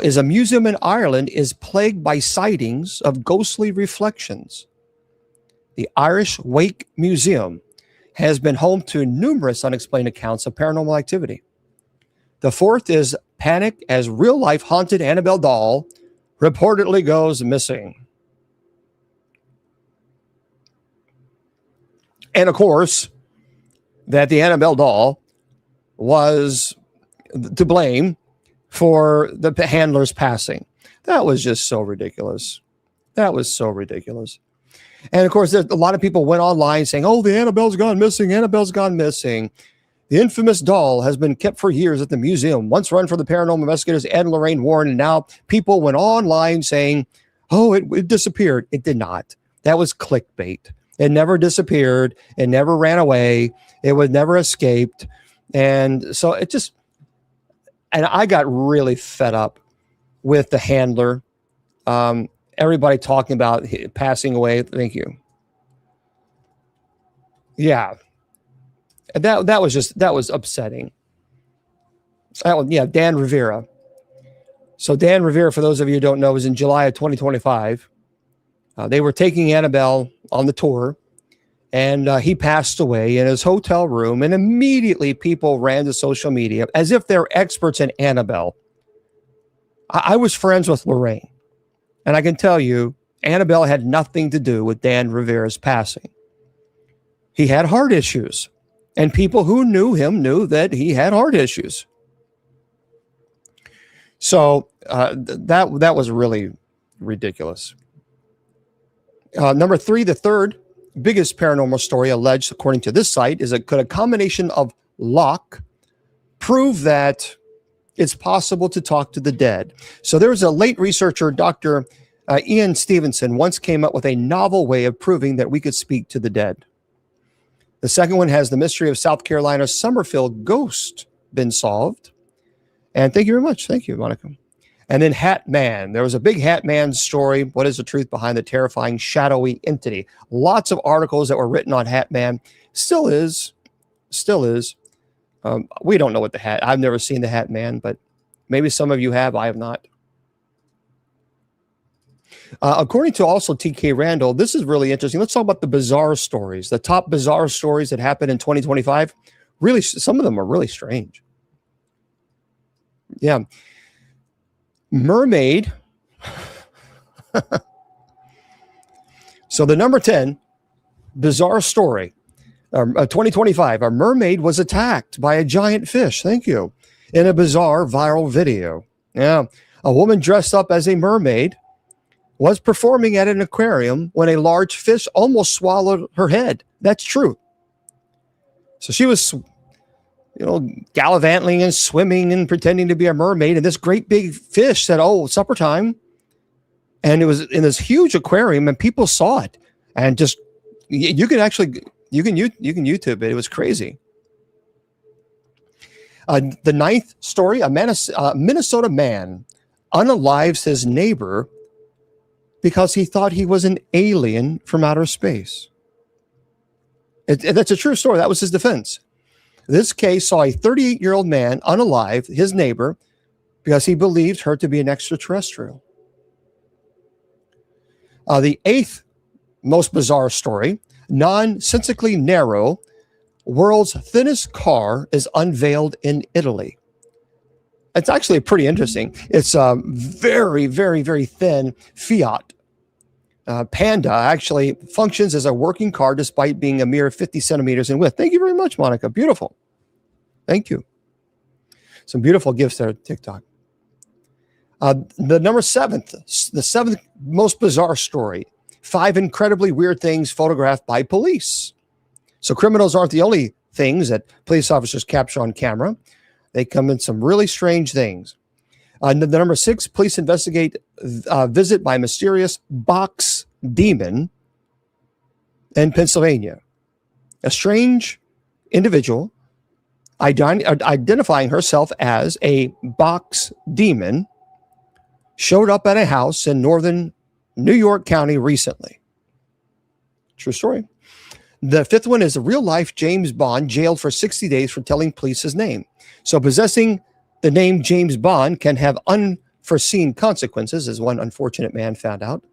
is a museum in Ireland is plagued by sightings of ghostly reflections. The Irish Wake Museum has been home to numerous unexplained accounts of paranormal activity. The 4th is panic as real-life haunted Annabelle doll reportedly goes missing. And of course, that the Annabelle doll was to blame for the handler's passing. That was just so ridiculous. That was so ridiculous. And of course, a lot of people went online saying, oh, the Annabelle's gone missing. Annabelle's gone missing. The infamous doll has been kept for years at the museum, once run for the paranormal investigators Ed and Lorraine Warren. And now people went online saying, oh, it disappeared. It did not. That was clickbait. It never disappeared. It never ran away. It was never escaped. And so it just, and I got really fed up with the handler. Everybody talking about passing away. Thank you. Yeah. That was upsetting. Dan Rivera. So Dan Rivera, for those of you who don't know, was in July of 2025. They were taking Annabelle on the tour, and he passed away in his hotel room. And immediately people ran to social media as if they're experts in Annabelle. I was friends with Lorraine, and I can tell you, Annabelle had nothing to do with Dan Rivera's passing. He had heart issues, and people who knew him knew that he had heart issues. So that was really ridiculous. Number 3, the third biggest paranormal story alleged, according to this site, is could a combination of luck prove that it's possible to talk to the dead? So there was a late researcher, Dr. Ian Stevenson, once came up with a novel way of proving that we could speak to the dead. The second one has the mystery of South Carolina's Summerfield ghost been solved. And thank you very much. Thank you, Monica. And then Hat Man. There was a big Hat Man story. What is the truth behind the terrifying shadowy entity? Lots of articles that were written on Hat Man. Still is. We don't know what the hat. I've never seen the Hat Man, but maybe some of you have. I have not. According to also TK Randall, this is really interesting. Let's talk about the bizarre stories. The top bizarre stories that happened in 2025. Really, some of them are really strange. Yeah. Mermaid. So the number 10 bizarre story, 2025, a mermaid was attacked by a giant fish. Thank you. In a bizarre viral video. Yeah. A woman dressed up as a mermaid was performing at an aquarium when a large fish almost swallowed her head. That's true. So she was, gallivanting and swimming and pretending to be a mermaid. And this great big fish said, oh, supper time. And it was in this huge aquarium and people saw it. And just, you can YouTube it. It was crazy. The ninth story, a Minnesota man unalives his neighbor because he thought he was an alien from outer space. That's a true story. That was his defense. This case saw a 38-year-old man unalive his neighbor because he believed her to be an extraterrestrial. The eighth most bizarre story, nonsensically narrow, world's thinnest car is unveiled in Italy. It's actually pretty interesting. It's a very, very, very thin Fiat Panda. Actually functions as a working car despite being a mere 50 centimeters in width. Thank you very much, Monica. Beautiful. Thank you. Some beautiful gifts there at TikTok. The seventh most bizarre story, 5 incredibly weird things photographed by police. So criminals aren't the only things that police officers capture on camera. They come in some really strange things. The number 6, police investigate visit by mysterious box demon in Pennsylvania. A strange individual identifying herself as a box demon showed up at a house in northern New York County recently. True story. The 5th one is a real-life James Bond jailed for 60 days for telling police his name. So possessing the name James Bond can have unforeseen consequences, as one unfortunate man found out.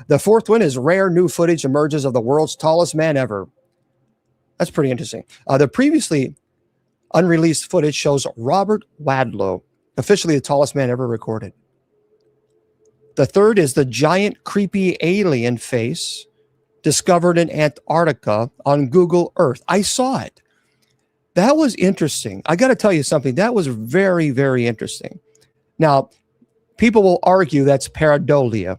The 4th one is rare new footage emerges of the world's tallest man ever. That's pretty interesting. The previously unreleased footage shows Robert Wadlow, officially the tallest man ever recorded. The 3rd is the giant creepy alien face discovered in Antarctica on Google Earth. I saw it. That was interesting. I got to tell you something. That was very, very interesting. Now, people will argue that's pareidolia.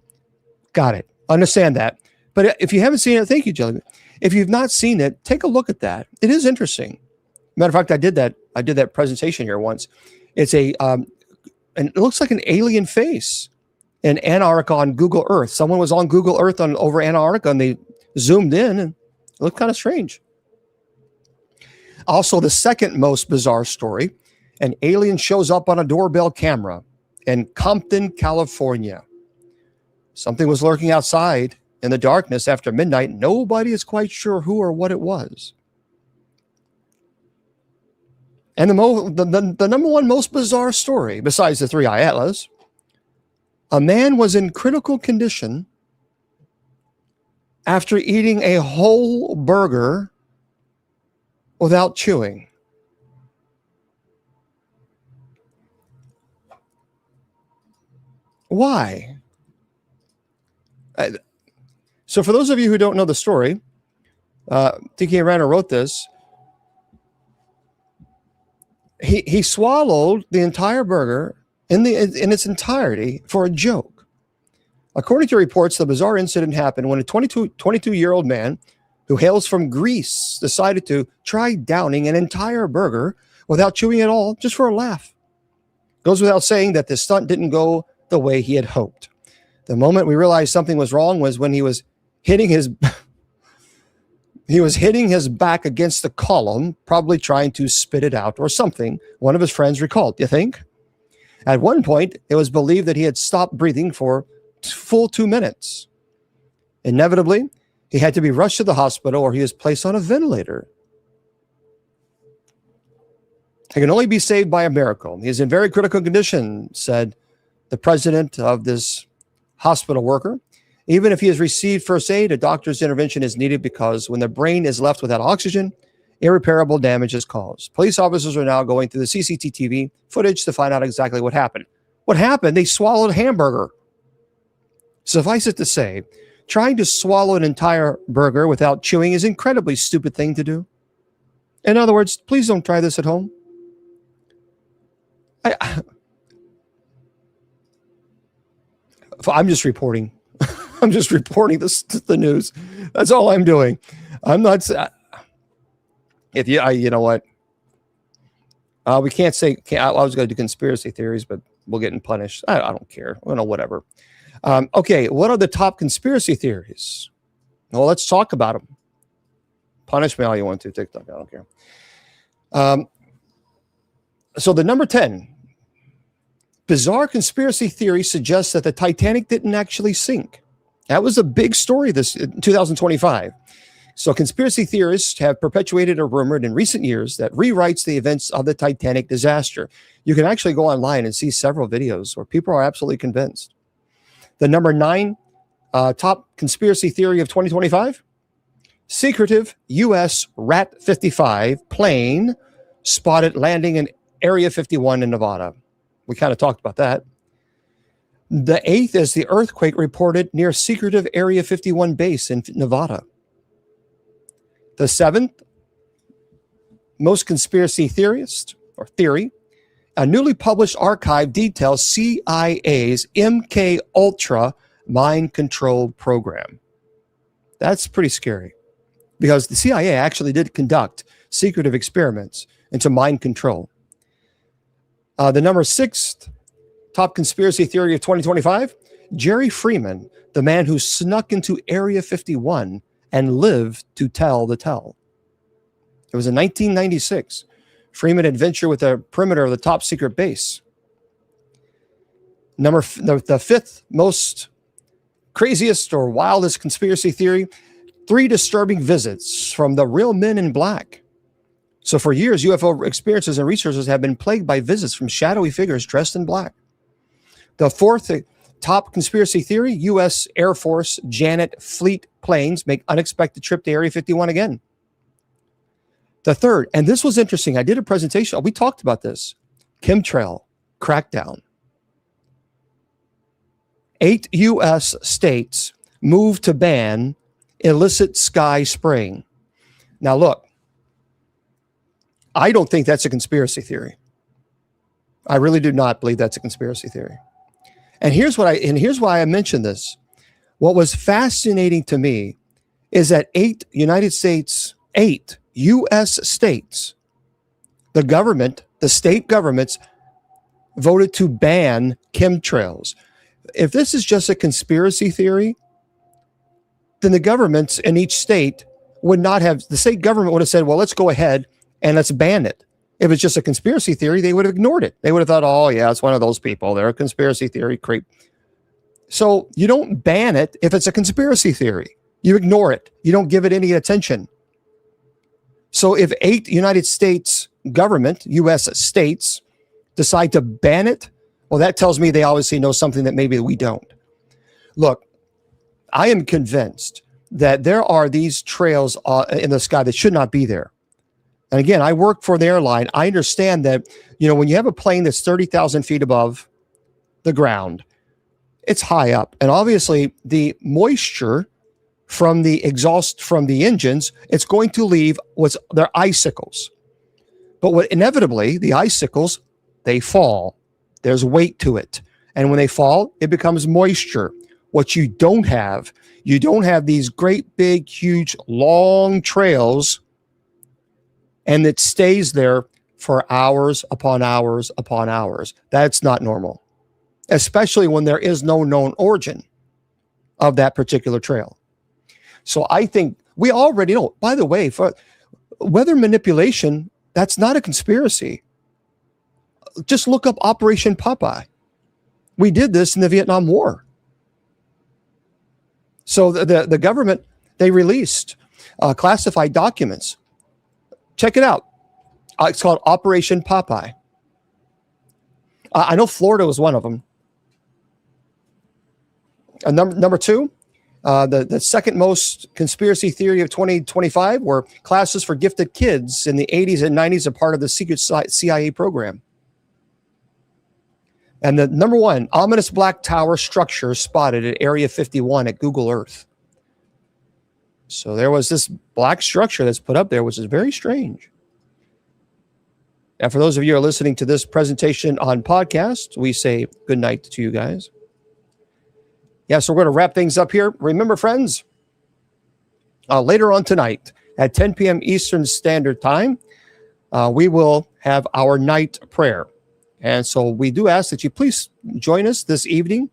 Got it. Understand that. But if you haven't seen it, thank you, Jelly. If you've not seen it, take a look at that. It is interesting. Matter of fact, I did that presentation here once. It's and it looks like an alien face in Antarctica on Google Earth. Someone was on Google Earth over Antarctica, and they zoomed in, and it looked kind of strange. Also, the second most bizarre story, an alien shows up on a doorbell camera in Compton, California. Something was lurking outside in the darkness after midnight. Nobody is quite sure who or what it was. And the number one most bizarre story, besides the three Atlas, a man was in critical condition after eating a whole burger without chewing. Why? So for those of you who don't know the story, Tiki Arana wrote this. He swallowed the entire burger in its entirety for a joke. According to reports, the bizarre incident happened when a 22-year-old man who hails from Greece decided to try downing an entire burger without chewing at all, just for a laugh. Goes without saying that the stunt didn't go the way he had hoped. The moment we realized something was wrong was when he was hitting his back against the column, probably trying to spit it out or something, one of his friends recalled. You think? At one point, it was believed that he had stopped breathing for full 2 minutes. Inevitably, he had to be rushed to the hospital or he was placed on a ventilator. He can only be saved by a miracle. He is in very critical condition, said the president of this hospital worker. Even if he has received first aid, a doctor's intervention is needed because when the brain is left without oxygen, irreparable damage is caused. Police officers are now going through the CCTV footage to find out exactly what happened. What happened? They swallowed a hamburger. Suffice it to say, trying to swallow an entire burger without chewing is an incredibly stupid thing to do. In other words, please don't try this at home. I'm just reporting. I'm just reporting the news. That's all I'm doing. I'm not. If you know what? We can't say. I was going to do conspiracy theories, but we'll get punished. I don't care. Whatever. Okay, what are the top conspiracy theories? Well, let's talk about them. Punish me all you want to, TikTok. I don't care. So the number 10. Bizarre conspiracy theory suggests that the Titanic didn't actually sink. That was a big story this 2025. So conspiracy theorists have perpetuated or rumored in recent years that rewrites the events of the Titanic disaster. You can actually go online and see several videos where people are absolutely convinced. The number 9 top conspiracy theory of 2025, secretive U.S. Rat 55 plane spotted landing in Area 51 in Nevada. We kind of talked about that. The 8th is the earthquake reported near secretive Area 51 base in Nevada. The 7th, most conspiracy theorist or theory, a newly published archive details CIA's MK Ultra mind control program. That's pretty scary because the CIA actually did conduct secretive experiments into mind control. The number 6th top conspiracy theory of 2025, Jerry Freeman, the man who snuck into Area 51 and lived to tell the tale. It was in 1996. Freeman adventured with the perimeter of the top secret base. The 5th most craziest or wildest conspiracy theory, 3 disturbing visits from the real men in black. So for years, UFO experiencers and researchers have been plagued by visits from shadowy figures dressed in black. The 4th top conspiracy theory, U.S. Air Force Janet fleet planes make unexpected trip to Area 51 again. The 3rd, and this was interesting. I did a presentation. We talked about this. Chemtrail crackdown. 8 U.S. states move to ban illicit sky spraying. Now, look, I don't think that's a conspiracy theory. I really do not believe that's a conspiracy theory. And here's why I mentioned this. What was fascinating to me is that 8 U.S. states, the state governments voted to ban chemtrails. If this is just a conspiracy theory, then the governments in each state the state government would have said, well, let's go ahead and let's ban it. If it's just a conspiracy theory, they would have ignored it. They would have thought, oh yeah, it's one of those people. They're a conspiracy theory creep. So you don't ban it if it's a conspiracy theory. You ignore it. You don't give it any attention. So if 8 United States government, U.S. states, decide to ban it, well, that tells me they obviously know something that maybe we don't. Look, I am convinced that there are these trails in the sky that should not be there. And again, I work for the airline. I understand that, when you have a plane that's 30,000 feet above the ground, it's high up. And obviously the moisture from the exhaust from the engines, it's going to leave their icicles. But inevitably, the icicles, they fall. There's weight to it. And when they fall, it becomes moisture. What you don't have these great, big, huge, long trails, and it stays there for hours upon hours upon hours. That's not normal, especially when there is no known origin of that particular trail. So I think we already know, by the way, for weather manipulation, that's not a conspiracy. Just look up Operation Popeye. We did this in the Vietnam War. So the government, they released classified documents. Check it out. It's called Operation Popeye. I know Florida was one of them. Number 2, the second most conspiracy theory of 2025 were classes for gifted kids in the 80s and 90s, a part of the secret CIA program. And the number 1, ominous black tower structure spotted at Area 51 at Google Earth. So there was this black structure that's put up there, which is very strange. And for those of you who are listening to this presentation on podcast, we say good night to you guys. Yeah, so we're going to wrap things up here. Remember, friends, later on tonight at 10 p.m. Eastern Standard Time, we will have our night prayer. And so we do ask that you please join us this evening.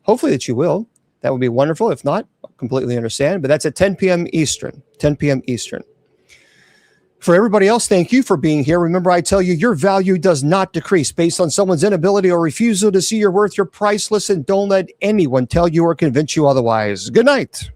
Hopefully that you will. That would be wonderful. If not, completely understand. But that's at 10 p.m. Eastern. 10 p.m. Eastern. For everybody else, thank you for being here. Remember, I tell you, your value does not decrease based on someone's inability or refusal to see your worth. You're priceless, and don't let anyone tell you or convince you otherwise. Good night.